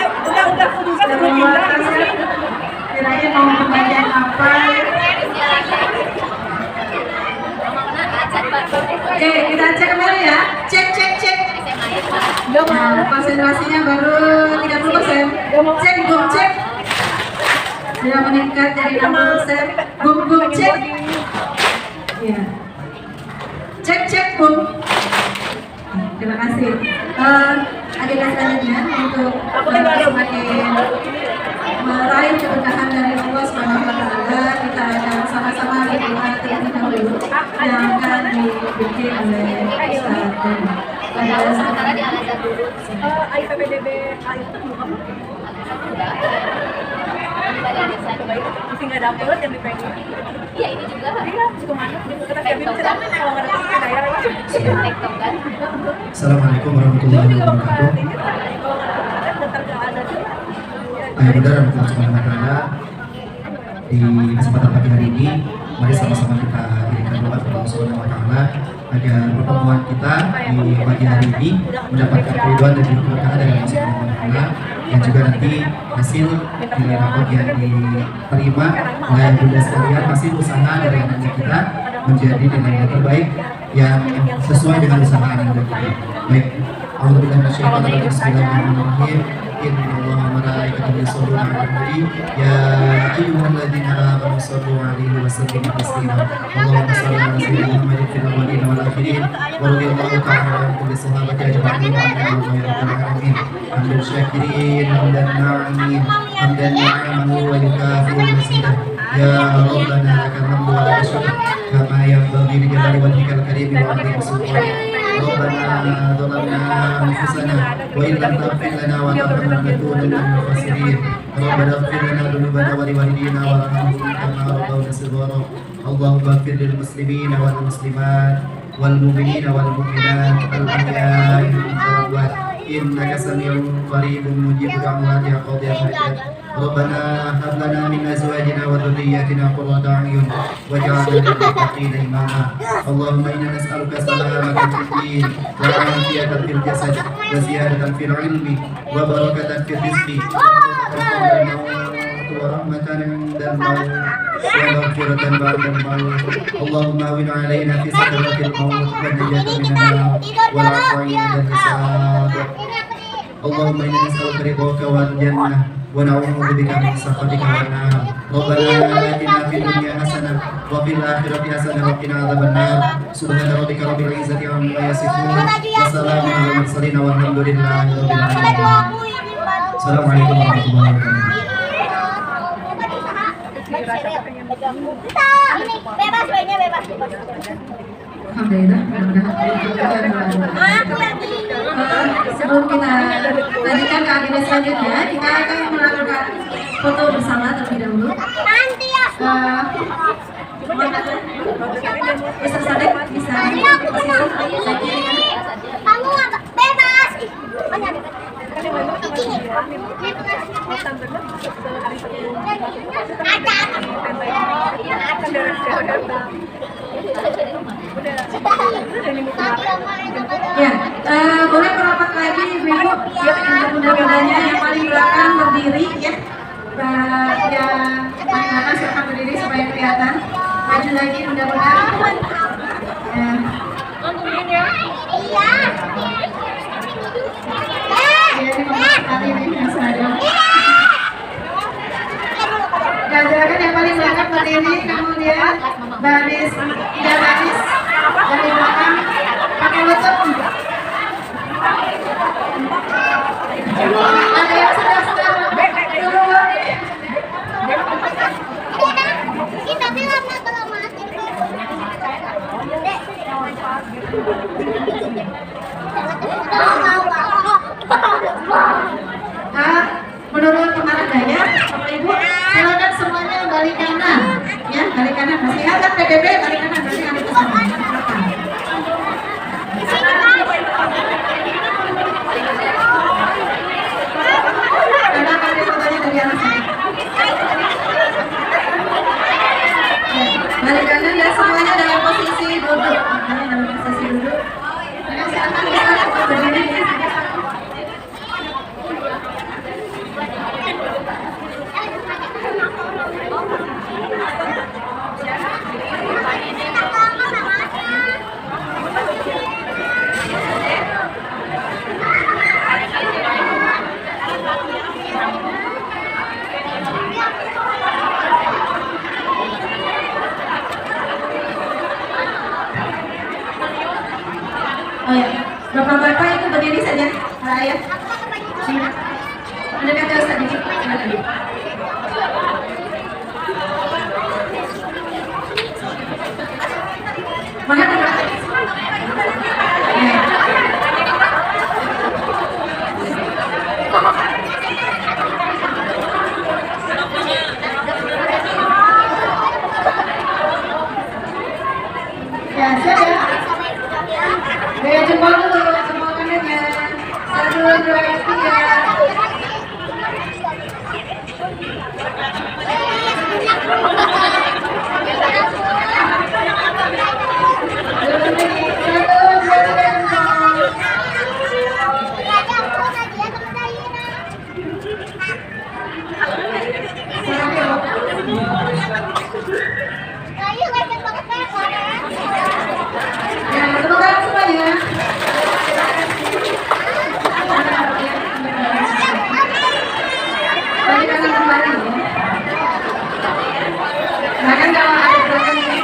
[SPEAKER 3] Kira-kira mau pembagian apa? Oke, kita cek kembali ya. Cek. Nah, konsentrasinya baru 30%. Cek. Sudah meningkat dari 60%. Bum, cek. Ya. Cek, bum. Terima kasih. Agenda selanjutnya untuk semakin meraih keberkahan dari Allah Subhanahu wa Ta'ala, kita akan sama-sama berdoa terlebih dahulu yang akan dibimbing oleh Ustaz. Pada sementara di Al-Azhar dulu. IPPDB itu bukan masih nggak dapet yang dipengen. Iya ini juga. Iya cukup mana? Kita kalau nggak dapet daya.
[SPEAKER 6] Assalamualaikum warahmatullahi wabarakatuh. Ayah bunda dan Bapak Subhanahu wa Ta'ala, di kesempatan pagi hari ini, mari sama-sama kita irinkan doa kepada Allah Subhanahu wa Ta'ala agar pertemuan kita di pagi hari ini mendapatkan keridhaan dan keberkahan dari Allah Subhanahu wa Ta'ala, dan juga nanti hasil di rapor yang diterima oleh ayah bunda sekalian, hasil usaha dari anak kita menjadi dengan yang terbaik yang sesuai dengan usaha anak kita. Baik. A'udzubillahi minasyaitonir rajim. Bismillahirrahmanirrahim. Innallaha wa malaikatahu yusholluna 'alan nabi ya ayyuhalladzina amanu shallu 'alaihi wa sallimu taslima. Allahumma shalli 'ala sayyidina Muhammadin fil awwalin wal akhirin wa radhiyallahu ta'ala 'an kulli sahabati ajma'in wa 'ala alihi wa sahbihi. Hamdan syakirin hamdan na'imin hamdan ni'amahu wa yukafi'u mazidah. Ya Rabbana lakal hamdu wa lakal syukr kama yanbaghi li jalali wajhikal karim wa 'azimi sultanik. ربنا ظلمنا أنفسنا وإن لم تغفر لنا وترحمنا لنكونن من الخاسرين. ربنا اغفر لنا ذنوبنا ولوالدينا وارحمهم كما ربونا صغارا. اللهم اغفر للمسلمين والمسلمات والمؤمنين والمؤمنات الأحياء منهم والأموات إنك سميع قريب مجيب دعوات يا قاضي الحاجات. ربنا هب لنا من أزواجنا وذرياتنا قرة أعين واجعلنا للمتقين إماما. اللهم إنا نسألك سلامة في الدين وعافية في الجسد وزيادة في العلم وبركة في الرزق ورحمة عند الموت ومغفرة بعد الموت. اللهم هون علينا في سكرات الموت والنجاة من النار والعفو عند الحساب. اللهم إنا نسألك رضاك والجنة ونعوذ بك من سخطك والنار. ربنا آتنا في الدنيا حسنة وفي الآخرة حسنة وقنا عذاب النار. سبحان ربك رب العزة عما يصفون وسلام على المرسلين والحمد لله رب العالمين. السلام عليكم ورحمة الله وبركاته.
[SPEAKER 1] Bebas, bebas.
[SPEAKER 3] Alhamdulillah, sebelum kita lanjutkan ke agenda selanjutnya, kita akan melakukan foto bersama terlebih dahulu.
[SPEAKER 1] Nanti ya.
[SPEAKER 3] Bisa sadek, bisa
[SPEAKER 1] Kamu bebas.
[SPEAKER 3] Ya, boleh merapat lagi Ibu. Mudah-mudahannya yang paling belakang berdiri ya. Yang paling belakang silakan berdiri supaya kelihatan. Maju lagi mudah-mudahan. Ya. Silakan yang paling belakang berdiri, kemudian baris, tiga baris dari belakang pakai lutut. Ada yang sudah duluan nih.
[SPEAKER 1] Kita bilang kalau mati.
[SPEAKER 3] Menurut pengarah daya, Bapak Ibu, silakan semuanya balik kanan, ya balik kanan. Masih ingat PBB balik kanan, berarti kami pesan. Karena kami fotonya dari atas sana. Ya, balik kanan dan semuanya dalam posisi duduk. Semuanya dalam posisi duduk. Dan silakan bisa berdiri di sini. Oh ya, bapak-bapak itu berdiri saja, para ayah. Ada kata Ustaz dikit, silakan. Mana di belakang? Ya, siap ya. Gaya jempol dulu, jempol kanannya. 1, 2, 3. Ya, tepuk tangan semuanya. balik kanan kembali ya. Nah kan kalau ada gerakan ini,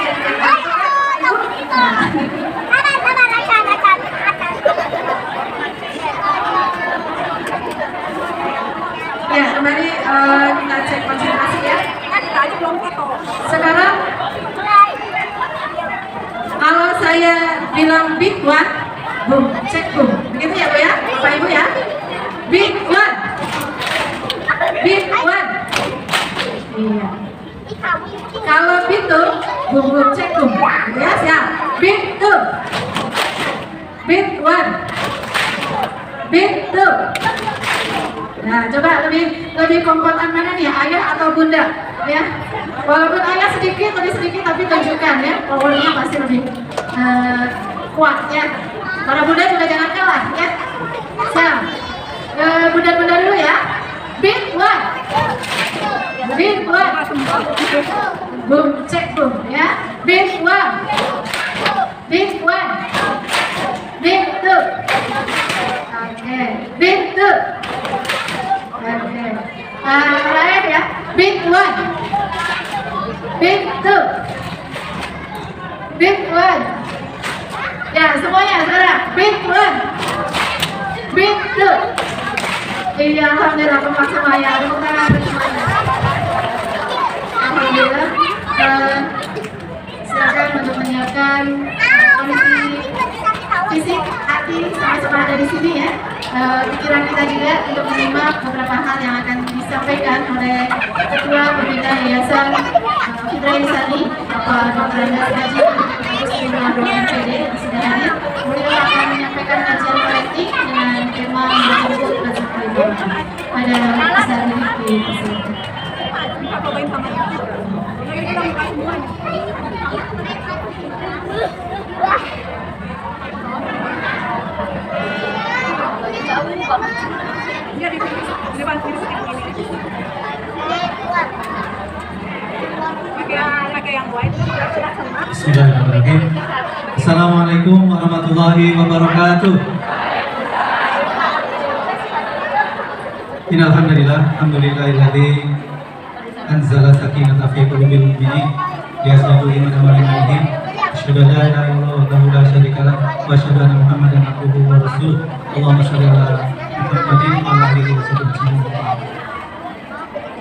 [SPEAKER 3] ya kembali kita cek konsentrasi ya. Sekarang kalau saya bilang big one, boom, cek boom, begitu ya Bu ya, Bapak Ibu ya. Big one, big one. Iya. Kalau big two, boom boom cek boom, gitu ya, siap. Big two, big one, big two. Nah, coba lebih kompotan mana nih, ayah atau bunda? Ya, walaupun ayah sedikit, lebih sedikit, tapi tunjukkan ya, powernya pasti lebih kuat ya. Para bunda juga jangan kalah ya. Siap. Bunda-bunda dulu ya. Big one, big one, boom, cek boom ya. Big one, big one, big two. Oke, big two. Oke. Terakhir ya. Big one, big two, big one. Ya semuanya saudara. Big one, big two. Iya, alhamdulillah kompak semuanya. Tepuk tangan untuk semuanya. Alhamdulillah. Silakan untuk menyiapkan kondisi fisik, hati, sama-sama ada di sini ya. Pikiran kita juga untuk menyimak beberapa hal yang akan disampaikan oleh Ketua Pembina Yayasan Fidra Insani, Bapak Dr. Andas Haji, Terus Terima Doa MPD yang sudah hadir. Beliau akan menyampaikan kajian kolektif dengan tema berjudul rezeki doa. Ada bisa dipersilakan.
[SPEAKER 7] Bismillahirrahmanirrahim. Assalamualaikum warahmatullahi wabarakatuh. Innalhamdulillah, alhamdulillahilladzi anzala sakinata fi qulubil mu'minin yasdadu imanan wa imanin. Asyhadu an la ilaha illallah wahdahu la syarika lah wa asyhadu anna Muhammadan abduhu wa rasuluh. Allahumma shalli ala Muhammadin wa ala alihi wasallam.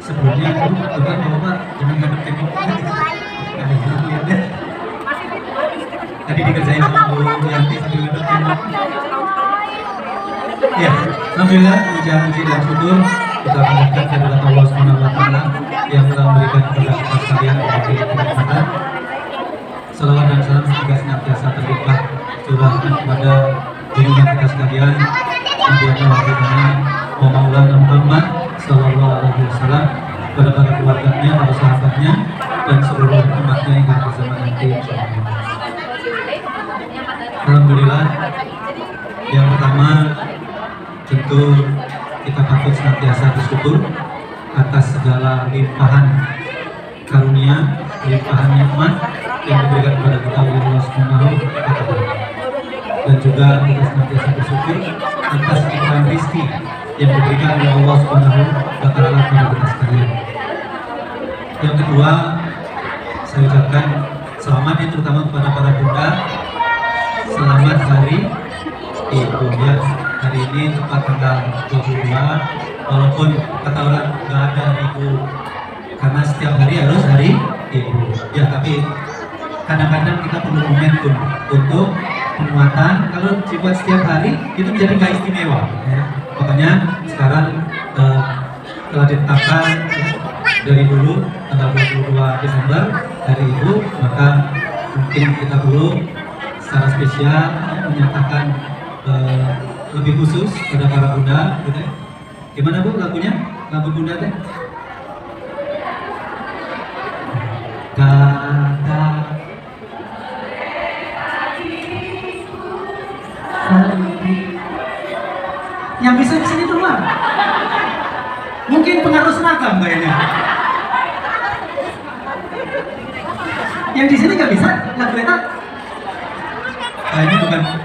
[SPEAKER 7] Sebelumnya aku juga Bapak jangan ngadep tembok. Tadi dikerjain sama Bu Yanti sambil ngadep tembok. Ya, alhamdulillah puji dan syukur kita panjatkan kehadirat Allah Subhanahu wa taala yang telah memberikan kepada kita sekalian berbagai kenikmatan. Salawat dan salam semoga senantiasa terlimpah curahkan kepada junjungan kita sekalian Nabi Muhammad wa Maulana Muhammad sallallahu alaihi wasallam, kepada para keluarganya, para sahabatnya, dan seluruh umatnya yang akan bersama nanti insyaallah. Alhamdulillah, yang pertama tentu kita patut senantiasa bersyukur atas segala limpahan karunia, limpahan nikmat yang diberikan kepada kita oleh Allah Subhanahu wa taala. Dan juga kita senantiasa bersyukur atas limpahan rezeki yang diberikan oleh Allah Subhanahu wa taala kepada kita sekalian. Yang kedua, saya ucapkan selamat ya terutama kepada para bunda. Selamat Hari Ibu ya. Hari ini tepat tanggal 22, walaupun kata orang nggak ada hari Ibu karena setiap hari harus Hari Ibu ya, tapi kadang-kadang kita perlu momentum untuk penguatan. Kalau dibuat setiap hari itu menjadi nggak istimewa ya. Makanya sekarang telah ditetapkan ya, dari dulu tanggal 22 Desember Hari Ibu, maka mungkin kita perlu secara spesial menyatakan lebih khusus pada para bunda gitu. Gimana Bu lagunya? Lagu bunda teh? Kata yang bisa di sini dulu lah. Mungkin pengaruh seragam kayaknya. Yang di sini nggak bisa lagu itu. Nah, ini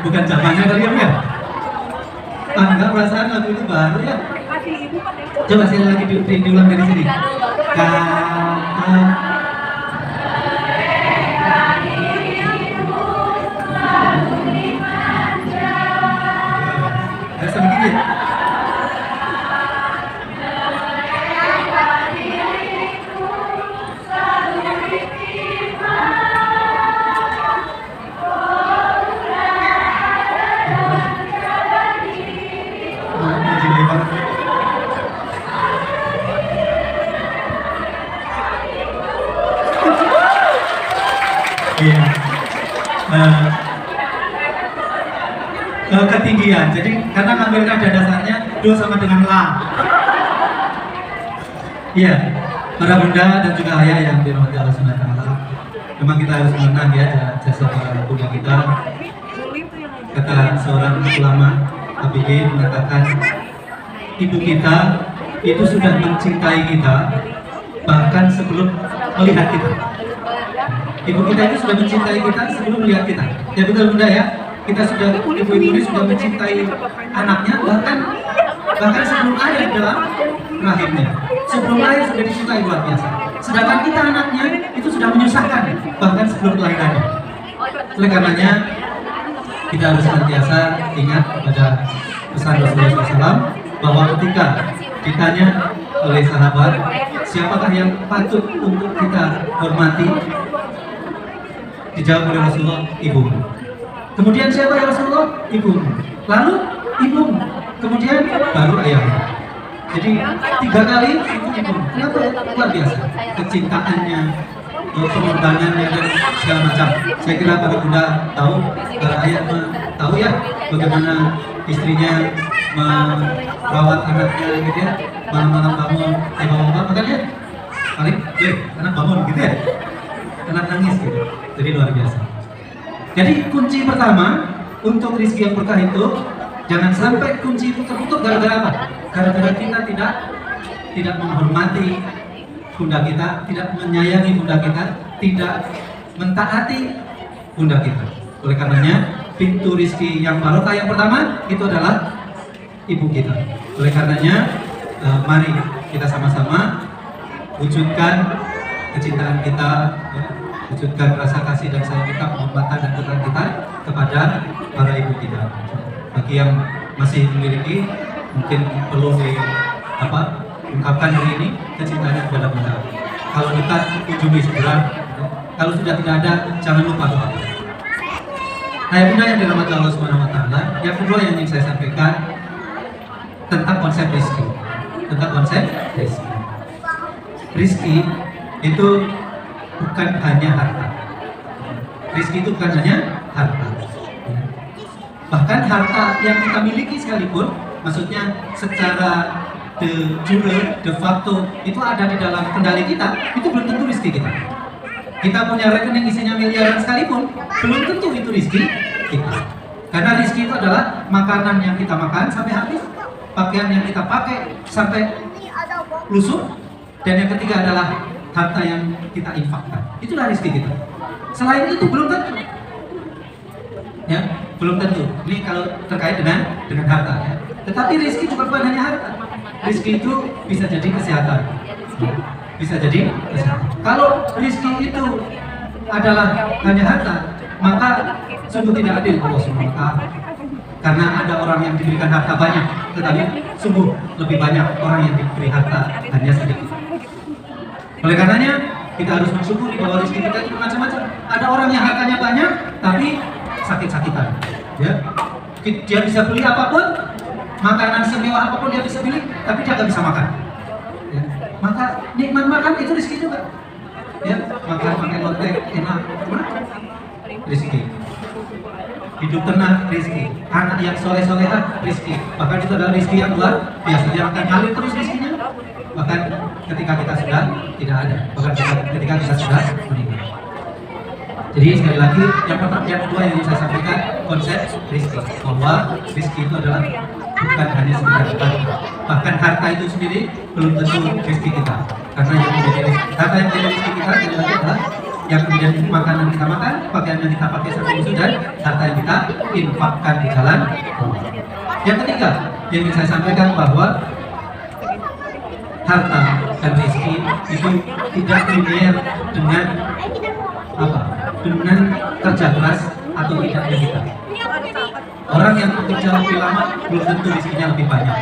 [SPEAKER 7] bukan zamannya kali ya. Enggak, perasaan lagu itu baru ya. Coba sekali lagi diulang dari sini. Harus begini. Iya. Ketinggian. Jadi karena ngambil nada dasarnya do sama dengan la. Iya. Para bunda dan juga ayah yang dirahmati Allah Subhanahu wa taala. Memang kita harus mengenang ya jasa para bunda kita. Kata seorang ulama ABG mengatakan ibu kita itu sudah mencintai kita bahkan sebelum melihat kita. Ibu kita itu sudah mencintai kita sebelum melihat kita. Ya betul bunda ya. Kita sudah ibu ini sudah mencintai anaknya bahkan sebelum ada di dalam rahimnya. Sebelum lahir sudah dicintai luar biasa. Sedangkan kita anaknya itu sudah menyusahkan bahkan sebelum kelahirannya. Oleh karenanya kita harus senantiasa ingat pada pesan Rasulullah SAW bahwa ketika ditanya oleh sahabat siapakah yang patut untuk kita hormati, dijawab oleh Rasulullah, ibu. Kemudian siapa ya Rasulullah? Ibu. Lalu ibu. Kemudian baru ayah. Jadi 3 kali itu ibu. Kenapa? Luar biasa. Kecintaannya, pengorbanannya dan segala macam. Saya kira para bunda tahu, para ayah tahu ya bagaimana istrinya merawat anaknya gitu ya. Malam-malam bangun, bapak makan ya. Paling, anak bangun gitu ya. Anak nangis gitu. Jadi luar biasa. Jadi kunci pertama untuk rezeki yang berkah itu jangan sampai kunci itu tertutup gara-gara apa? Gara-gara kita tidak menghormati bunda kita, tidak menyayangi bunda kita, tidak mentaati bunda kita. Oleh karenanya pintu rezeki yang barokah yang pertama itu adalah ibu kita. Oleh karenanya mari kita sama-sama wujudkan kecintaan kita, wujudkan rasa kasih dan sayang kita, penghormatan dan kecintaan kita kepada para ibu kita. Bagi yang masih memiliki, mungkin perlu ungkapkan hari ini kecintaannya kepada bunda. Kalau dekat, ujungi segera. Kalau sudah tidak ada, jangan lupa doa. Nah, bunda yang dirahmati Allah Subhanahu wa taala, yang kedua yang ingin saya sampaikan tentang konsep rezeki. Tentang konsep rezeki. Rezeki itu bukan hanya harta. Rezeki itu bukan hanya harta. Bahkan harta yang kita miliki sekalipun, maksudnya secara de jure, de facto itu ada di dalam kendali kita, itu belum tentu rezeki kita. Kita punya rekening isinya miliaran sekalipun, belum tentu itu rezeki kita. Karena rezeki itu adalah makanan yang kita makan sampai habis, pakaian yang kita pakai sampai lusuh, dan yang ketiga adalah harta yang kita infakkan. Itulah rezeki kita. Selain itu belum tentu. Ya, belum tentu. Ini kalau terkait dengan harta ya. Tetapi rezeki juga bukan hanya harta. Rezeki itu bisa jadi kesehatan. Bisa jadi kesehatan. Kalau rezeki itu adalah hanya harta, maka sungguh tidak adil Allah Subhanahu wa taala. Karena ada orang yang diberikan harta banyak, tetapi sungguh lebih banyak orang yang diberi harta hanya sedikit. Oleh karenanya kita harus mensyukuri bahwa rezeki kita itu macam-macam. Ada orang yang hartanya banyak tapi sakit-sakitan. Ya, dia bisa beli apapun, makanan semewah apapun dia bisa beli, tapi dia nggak bisa makan. Ya. Maka nikmat makan itu rezeki juga. Ya, makan pakai lotek enak, rezeki. Hidup tenang, rezeki. Anak yang soleh-solehah, rezeki. Bahkan itu adalah rezeki yang luar biasa. Dia akan ngalir terus rezekinya. Bahkan ketika kita sudah tidak ada, bahkan ketika kita sudah meninggal. Jadi sekali lagi, yang kedua yang ingin saya sampaikan konsep rezeki, bahwa rezeki itu adalah bukan hanya sekedar harta. Bahkan harta itu sendiri belum tentu rezeki kita. Karena yang menjadi harta yang menjadi rezeki kita adalah yang kemudian makanan kita makan, pakaian yang kita pakai sampai lusuh, dan harta yang kita infakkan di jalan Allah. Yang ketiga yang ingin saya sampaikan bahwa harta dan rezeki itu tidak linear dengan apa? Dengan kerja keras atau tidaknya kita. Orang yang bekerja lebih lama belum tentu rezekinya lebih banyak.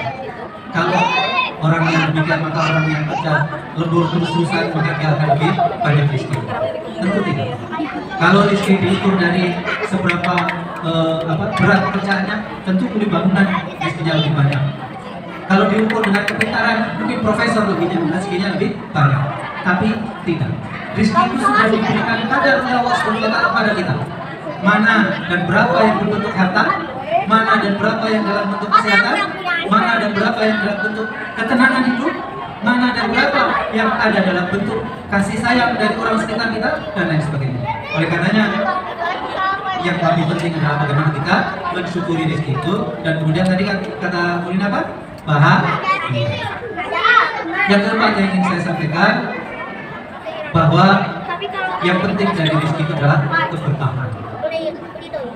[SPEAKER 7] Kalau orang yang demikian, maka orang yang kerja lembur terus-terusan maka dia akan lebih banyak rezeki. Tentu tidak. Kalau rezeki diukur dari seberapa berat pekerjaannya, tentu kulit bangunan rezekinya lebih banyak. Kalau diukur dengan kepintaran, mungkin profesor rezekinya lebih banyak. Tapi tidak. Rezeki itu sudah diberikan kadar oleh Allah SWT pada kita. Mana dan berapa yang berbentuk harta, mana dan berapa yang dalam bentuk kesehatan, mana dan berapa yang dalam bentuk ketenangan hidup, mana dan berapa yang ada dalam bentuk kasih sayang dari orang sekitar kita, dan lain sebagainya. Oleh karenanya, yang lebih penting adalah bagaimana kita mensyukuri rezeki itu, dan kemudian tadi kata Ulin apa? Bahagia. Yang keempat yang ingin saya sampaikan, bahwa yang penting dari rezeki itu adalah keberkahan.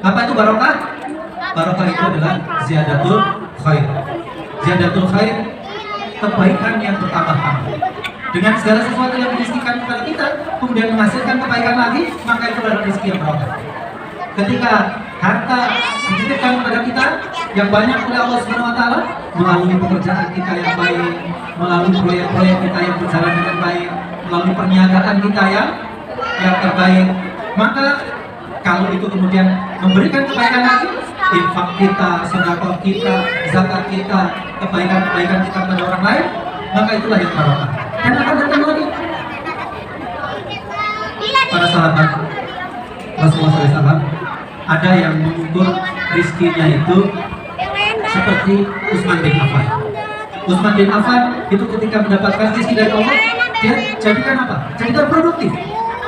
[SPEAKER 7] Apa itu barokah? Barokah itu adalah ziyadatul khair. Ziyadatul khair, kebaikan yang bertambah-tambah. Dengan segala sesuatu yang direzekikan kepada kita, kemudian menghasilkan kebaikan lagi, maka itu adalah rezeki yang barokah. Ketika harta dititipkan kepada kita yang banyak oleh Allah SWT melalui pekerjaan kita yang baik, melalui proyek-proyek kita yang berjalan dengan baik, melalui perniagaan kita yang terbaik, maka kalau itu kemudian memberikan kebaikan lagi, infak kita, sedekah kita, zakat kita, kebaikan-kebaikan kita kepada orang lain, maka itulah yang barokah. Dan akan datang lagi. Para sahabat Rasulullah SAW ada yang mengukur rizkinya itu seperti Utsman bin Affan. Utsman bin Affan itu ketika mendapatkan rezeki dari Allah, dia jadikan apa? Jadikan produktif.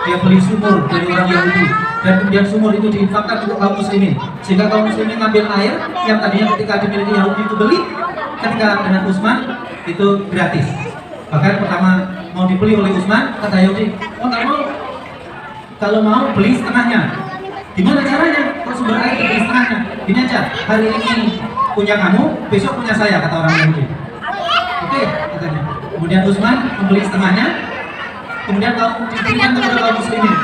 [SPEAKER 7] Dia beli sumur dari orang Yahudi, dan kemudian sumur itu diinfakkan untuk kaum muslimin, sehingga kaum muslimin ngambil air yang tadinya ketika dimiliki Yahudi itu beli, ketika dengan Utsman itu gratis. Bahkan pertama mau dibeli oleh Utsman, kata Yahudi, oh nggak mau. Kalau mau beli setengahnya. Gimana caranya? Kok sumber air beli setengahnya? Ini aja, hari ini punya kamu, besok punya saya, kata orang Yahudi. Oke, katanya. Kemudian Utsman membeli setengahnya, kemudian diberikan kepada kaum muslimin.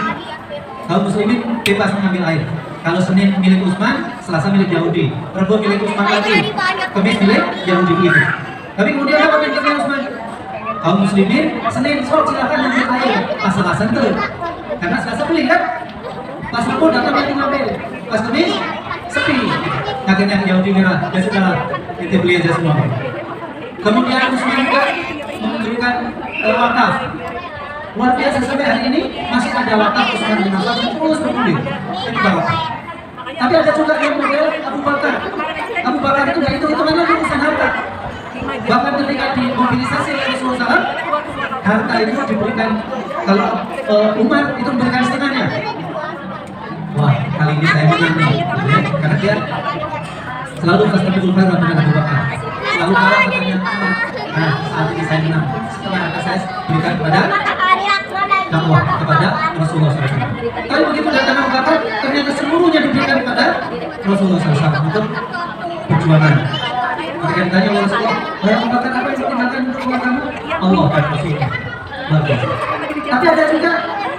[SPEAKER 7] Kaum muslimin bebas mengambil air. Kalau Senin milik Utsman, Selasa milik Yahudi, Rabu milik Utsman lagi, Kamis milik Yahudi begitu. Tapi kemudian apa pikirnya Utsman? Kaum muslimin Senin sok silakan ambil air, pas Selasa itu, karena Selasa beli kan, pas Rabu datang lagi ngambil, pas Kamis sepi. Akhirnya Yahudi merah, ya sudahlah, kita beli aja semua. Kemudian Utsman juga memberikan wakaf. Luar biasa, sampai hari ini masih ada wakaf Utsman bin Affan terus bergulir. Ini barokah. Tapi ada juga yang model Abu Bakar. Abu Bakar itu nggak hitung-hitungan lagi urusan harta. Bahkan ketika dimobilisasi oleh Rasulullah SAW, harta itu diberikan, kalau Umar itu memberikan setengahnya. Wah, kali ini saya menang nih, karena dia selalu fastabikul khairat dengan Abu Bakar. Selalu kalah katanya Umar. Nah, saat ini saya menang. Setengah harta saya berikan kepada dakwah, kepada Rasulullah SAW. Tapi begitu datang Abu Bakar, ternyata seluruhnya diberikan kepada Rasulullah SAW untuk perjuangan. Ketika ditanya oleh Rasulullah, Abu Bakar apa yang ditinggalkan untuk umat kamu? Allah dan Rasulullah. Tapi ada juga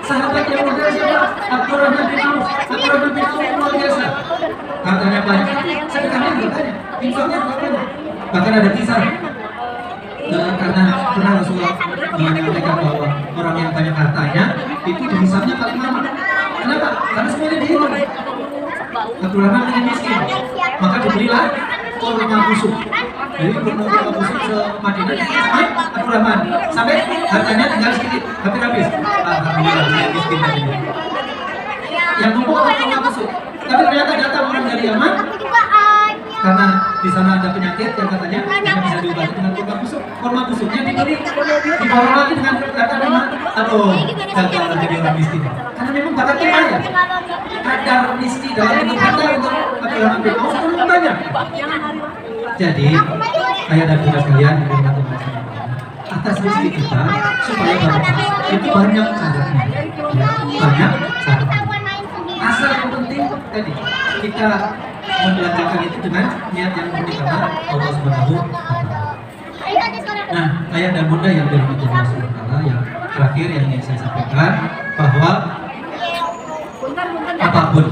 [SPEAKER 7] sahabat yang model siapa? Abdurrahman bin Auf. Abdurrahman bin Auf luar biasa. Hartanya banyak, sedekahnya juga banyak, infaknya juga banyak. Bahkan ada kisah karena pernah Rasulullah menyampaikan bahwa orang yang banyak hartanya itu dihisabnya paling lama. Kenapa? Karena semuanya dihitung. Abdurrahman ini miskin, maka dibelilah kurma busuk. Jadi kurma busuk se-Madinah sama Abdurrahman sampai hartanya tinggal sedikit, tapi habis. Alhamdulillah, saya miskin tadinya. Yang numpuk kurma busuk. Tapi ternyata datang orang dari Yaman, karena di sana ada penyakit yang katanya tidak bisa diobati dengan kurma busuk. Kurma busuknya dibeli, dibawa lagi dengan kata nama, aduh, gagal jadi orang miskin. Karena memang bakatnya kaya. Kadar miskin dalam bentuk harta untuk Abdurrahman bin Auf itu banyak. Jadi, ayah dan bunda sekalian, atas rezeki kita supaya barokah itu banyak caranya. Banyak caranya. Asal yang penting tadi kita membelanjakan itu dengan niat yang murni karena Allah Subhanahu wa Ta'ala. Nah, ayah dan bunda yang dirahmati Allah Subhanahu wa taala, yang terakhir yang ingin saya sampaikan bahwa apapun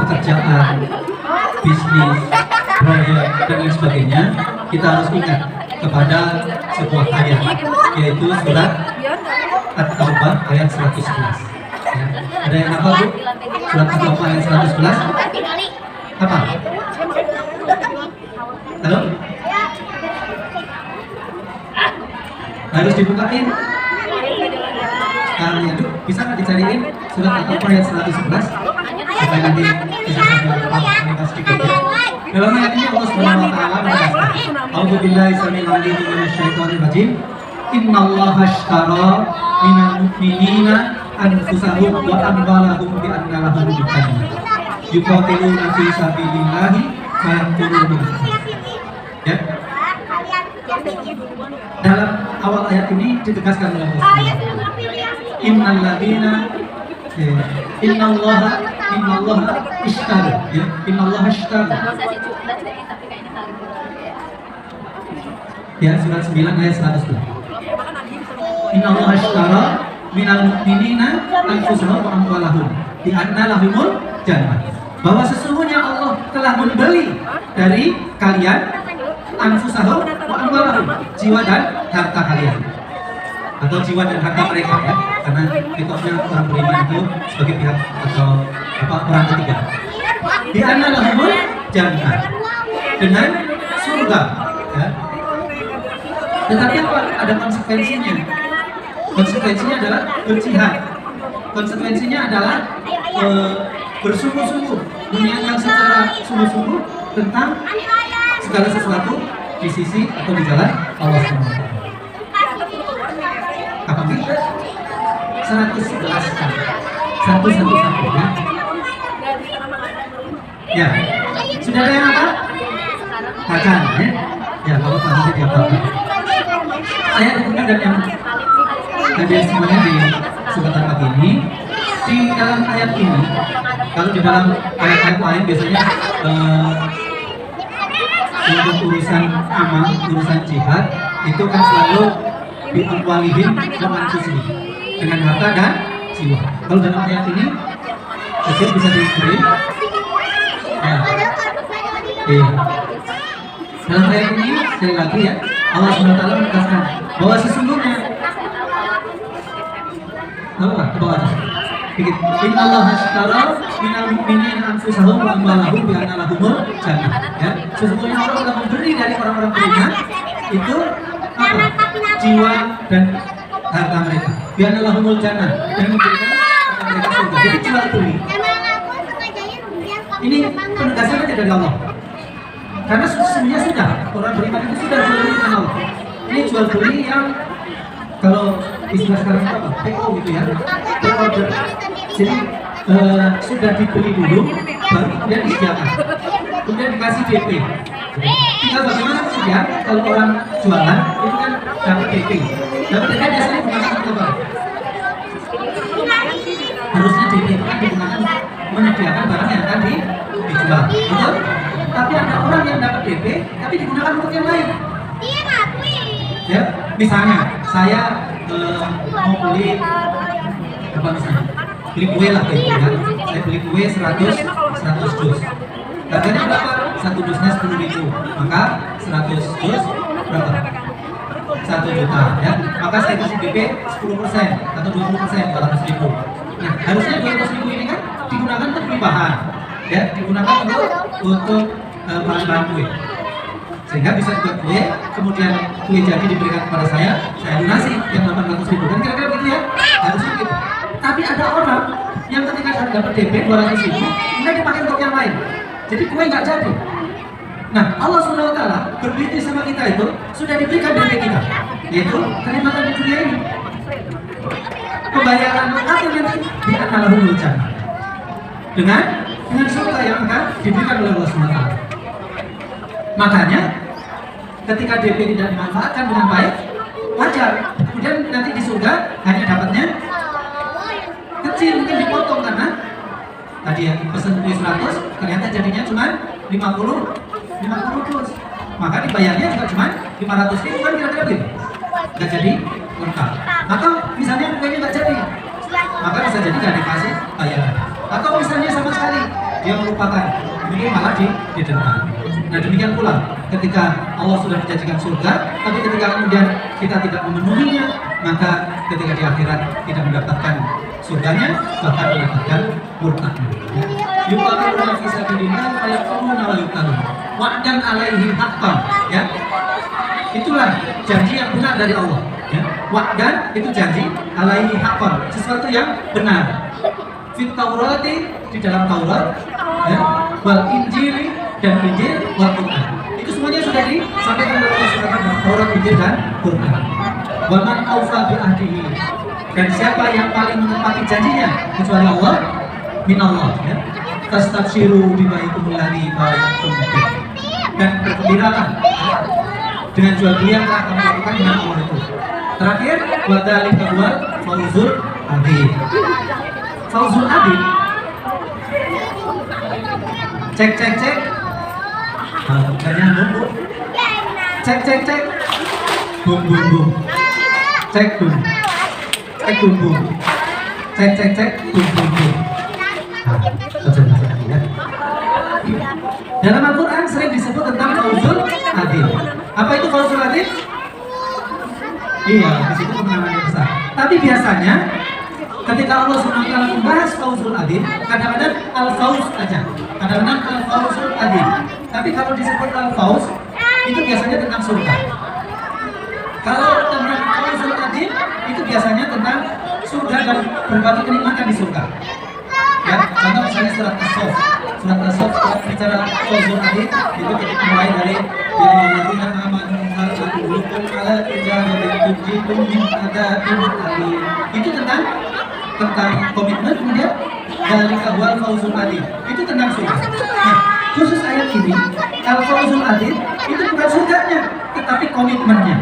[SPEAKER 7] pekerjaan, bisnis, proyek dan lain sebagainya, kita harus ingat kepada sebuah ayat, yaitu surat At-Taubah ayat 111. Ya. Ada yang hafal Bu? Surat At-Taubah ayat 111? Apa? Halo? Harus dibukain. Ya, bisa nggak dicariin surat At-Taubah ayat 111? Supaya nanti bisa sambil mendengar sedikit ya. Dalam ayat ini Allah Subhanahu wa taala mengatakan, "A'udzubillahi samil alim minasyaitonir rajim. Innallaha ashtara minal mu'minina anfusahum wa amwalahum bi anna lahumul jannah. Yuqatiluna fi sabilillahi fa yaqtuluna." Ya. Dalam awal ayat ini ditegaskan oleh Allah. Innallaha ishtara, ya. Innallaha ishtara. Ya, surat 9 ayat 102. Innallaha ishtara minal mu'minina anfusahum wa amwalahum bi anna lahumul jannah. Bahwa sesungguhnya Allah telah membeli dari kalian anfusahum wa amwalahum, jiwa dan harta kalian, atau jiwa dan harta mereka, ya, karena mitosnya orang beriman itu sebagai pihak atau orang ketiga. Di anna lahumul jannah, dengan surga, ya. Tetapi apa? Ada konsekuensinya. Konsekuensinya adalah berjihad. Konsekuensinya adalah bersungguh-sungguh, menyiapkan secara sungguh-sungguh tentang segala sesuatu di sisi atau di jalan Allah SWT. Apa kita? 111 kan? 111 ya. Ya, sudah ada yang apa? Baca ya. Ya, kalau nanti dia baca. Ayat ini dan yang tadi semuanya di sebentar pagi ini. Di dalam ayat ini, kalau di dalam ayat-ayat lain biasanya untuk urusan amal, urusan jihad itu kan selalu diamwalihim wa anfusihim, dengan harta dan jiwa. Kalau dalam ayat ini mungkin bisa diberi ya. Iya. Dalam ayat ini sekali lagi ya, Allah SWT menegaskan bahwa sesungguhnya ke bawah aja. Innallaha ashtara minal mu'minina anfusahum wa amwalahum bi anna lahumul jannah. Ya, sesungguhnya Allah telah memberi dari orang-orang beriman itu apa? Jiwa dan harta mereka. Bi anna lahumul jannah, dan memberikan kepada mereka surga. Jadi jual beli. Ini penegasannya tidak dari Allah. Karena sesungguhnya sudah orang beriman itu sudah jual beli dengan Allah. Ini jual beli yang kalau istilah sekarang itu apa? PO gitu ya. Pre-order. Jadi sudah dibeli dulu, baru kemudian disediakan, kemudian dikasih DP. Tinggal bagaimana kemudian kalau orang jualan itu kan dapat DP. Dapat DP biasanya digunakan untuk apa? Harusnya DP itu kan digunakan menyediakan barang yang akan dijual, betul? Tapi ada orang yang dapat DP, tapi digunakan untuk yang lain. Ya, misalnya saya mau beli apa misalnya? Beli kue lah kayak gitu kan. Saya beli kue 100 dus. Harganya berapa? Satu dusnya 10.000. Maka 100 dus berapa? 1 juta ya. Maka saya kasih DP 10% atau 20%, 200.000. Nah, harusnya 200.000 ini kan digunakan untuk beli bahan. Ya, digunakan untuk bahan-bahan kue. Sehingga bisa dibuat kue, kemudian kue jadi diberikan kepada saya lunasi yang 800.000. Kan kira-kira begitu ya? Harusnya begitu. Tapi ada orang yang ketika dapat DP 200.000, kemudian dipakai untuk yang lain. Jadi kue nggak jadi. Nah, Allah SWT berbisnis sama kita itu sudah diberikan DP kita, yaitu kenikmatan di dunia ini. Pembayaran apa nanti di An-Nalahumul Jannah dengan surga yang akan diberikan oleh Allah SWT. Makanya ketika DP tidak dimanfaatkan dengan baik, wajar. Kemudian nanti di surga hanya dapatnya kecil, mungkin dipotong karena tadi ya pesen kue 100 ternyata jadinya cuma 50
[SPEAKER 6] 50 dus. Maka dibayarnya juga cuma 500 ribu kan kira-kira begitu. Nggak jadi lengkap. Atau misalnya kuenya nggak jadi, maka bisa jadi nggak dikasih bayaran. Atau misalnya sama sekali dia melupakan, mungkin malah didenda. Nah demikian pula ketika Allah sudah menjanjikan surga, tapi ketika kemudian kita tidak memenuhinya, maka ketika di akhirat tidak mendapatkan surganya, bahkan mendapatkan murkanya. Yuqatiluna fi sabilillah fayaquluna wa yuqtalun wa'dan alaihi haqqan, ya. Itulah janji yang benar dari Allah, ya. Wa'dan itu janji, alaihi haqqan, sesuatu yang benar. Fit Taurati, di dalam Taurat, ya. Wal Injili, dan Injil, wal Quran. Itu semuanya sudah disampaikan oleh Allah dalam Taurat, Injil, dan Quran. Wa man awfa bi ahdihi, dan siapa yang paling menepati janjinya kecuali Allah, min Allah, ya. Tastabshiru bi baikumul ladzi bay'tum bih, dan bergembiralah dengan jual beli yang telah kamu lakukan dengan Allah itu. Terakhir, wa dzalika huwal fawzul adzim. Fawzul adzim. Cek. Banyak bumbu. Cek. Bum. Cek bum. Cek bumbu. Cek bum. Nah, ya. Dalam Al-Quran sering disebut tentang fawzul adzim. Apa itu fawzul adzim? Iya, di situ kemenangannya besar. Tapi biasanya ketika Allah SWT membahas fawzul adzim, kadang-kadang al-fawz aja, kadang-kadang al-fawzul adzim. Tapi kalau disebut al-fawz, itu biasanya tentang surga. Kalau tentang fawzul adzim, itu biasanya tentang surga dan berbagai kenikmatan di surga. Ya, contoh misalnya surat As-Saff bicara fawzul adzim, itu kita mulai dari yang itu tentang komitmen, kemudian dari awal fawzul adzim itu tentang surga. Nah, khusus ayat ini al fawzul adzim itu bukan surganya, tetapi komitmennya.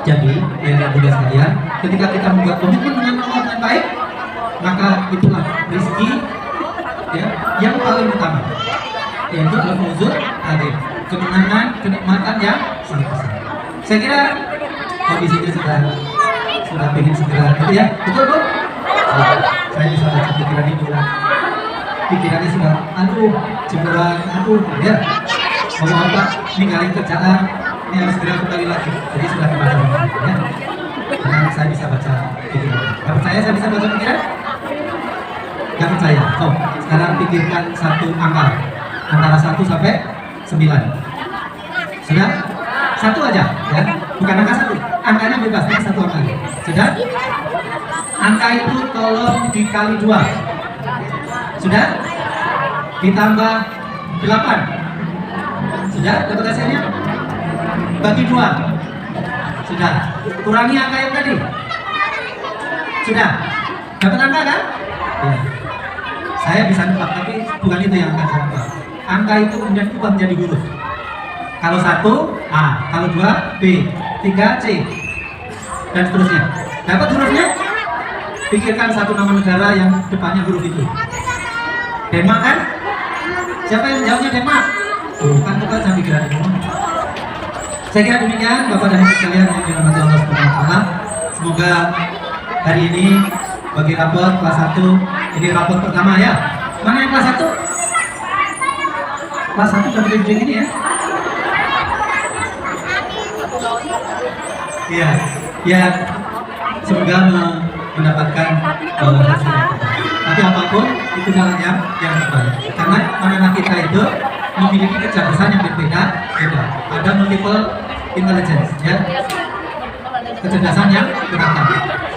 [SPEAKER 6] Jadi ya Bunda sekalian, ketika kita membuat komitmen dengan Allah yang baik, maka itulah rezeki, ya, yang paling utama, yaitu al fawzul adzim, kemenangan, kenikmatan yang sangat besar. Saya kira kondisinya sudah pengen segera, ya, betul Bu? Saya bisa baca pikiran ibu, pikirannya sudah, aduh, jemuran, ya, ngomong apa, ninggalin kerjaan, ini harus segera kembali lagi, jadi sudah dibaca, ya. Karena saya bisa baca pikiran. Gak percaya saya bisa baca pikiran? Gak percaya? So, sekarang pikirkan satu angka, antara 1 sampai 9. Sudah? 1 aja, ya, bukan angka 1, angkanya bebas, ini 1 angka. Sudah? Angka itu tolong dikali 2. Sudah? Ditambah 8. Sudah? Dapat hasilnya? Bagi 2. Sudah? Kurangi angka yang tadi. Sudah? Dapat angka kan? Ya. Saya bisa nebak, tapi bukan itu yang akan saya nebak. Angka itu kemudian ubah menjadi huruf. Kalau 1 A, kalau 2 B, 3 C, dan seterusnya. Dapat hurufnya? Pikirkan satu nama negara yang depannya huruf itu. Denmark kan? Siapa yang jawabnya Denmark? Bukan, bukan, saya pikiran itu. Saya kira demikian Bapak dan Ibu sekalian yang dirahmati Allah Subhanahu wa taala. Semoga hari ini bagi rapor kelas 1, ini rapor pertama ya. Mana yang kelas 1? Kelas 1 dapat gede ini ya. Iya, ya, semoga mendapatkan hasil yang terbaik. Tapi apapun itu jalan yang terbaik. Karena anak-anak kita itu memiliki kecerdasan yang berbeda. Ada multiple intelligence, ya, kecerdasan yang beragam.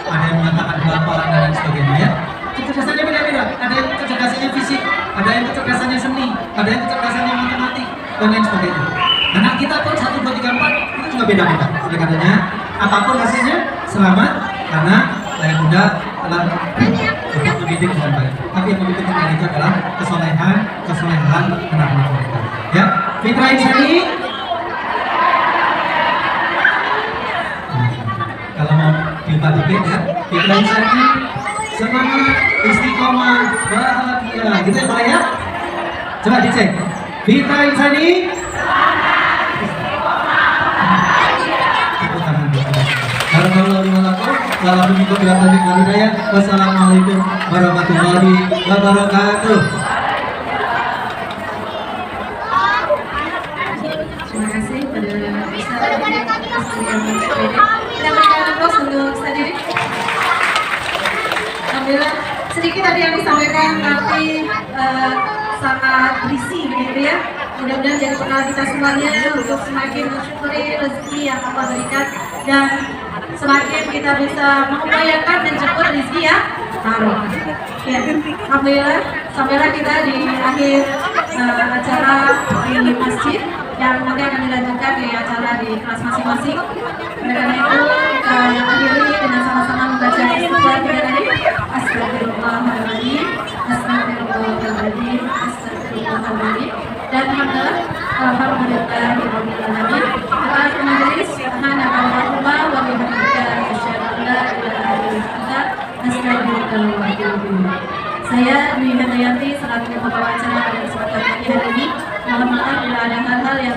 [SPEAKER 6] Ada yang mengatakan balapan dan lain sebagainya, ya. Kecerdasannya beda-beda. Ada yang kecerdasannya fisik, ada yang kecerdasannya seni, ada yang kecerdasannya matematik dan lain sebagainya. Anak kita pun 1, 2, 3, 4 itu juga beda-beda. Oleh karenanya, apapun hasilnya, selamat karena Layar Bunda telah dapat mendidik dengan baik. Tapi yang lebih penting dari itu adalah kesolehan anak-anak kita. Ya, Fitra Insani. Kalau mau diubah dikit ya, Fitra Insani, semangat, istiqomah, bahagia. Gitu ya, boleh ya? Coba dicek.
[SPEAKER 7] Dita Insani. Tepuk tangan buat Anda. Barakallahu li wa lakum. Wassalamualaikum warahmatullahi wabarakatuh.
[SPEAKER 3] Terima kasih pada Ustaz. Kita berikan aplaus untuk Ustaz Didi. Alhamdulillah, sedikit tadi yang disampaikan tapi sangat berisi begitu ya. Mudah-mudahan jadi bekal kita semuanya untuk semakin mensyukuri rezeki yang Allah berikan dan semakin kita bisa mengupayakan menjemput rezeki yang baru. Ya, alhamdulillah sampailah kita di akhir acara di masjid yang nanti akan dilanjutkan di acara di kelas masing-masing. Oleh karena itu kita akhiri dengan sama-sama membaca istighfar kita tadi. Astagfirullahaladzim, astagfirullahaladzim, astagfirullahaladzim. Dan alhamdulillahirobbilalamin. Atas majelis subhanakallahumma wa bihamdika asyhadu an la ilaha illa anta astaghfiruka wa atubu ilaik. Saya Dwi Handayanti selaku pembawa acara pada kesempatan pagi hari ini. Mohon maaf bila ada hal-hal yang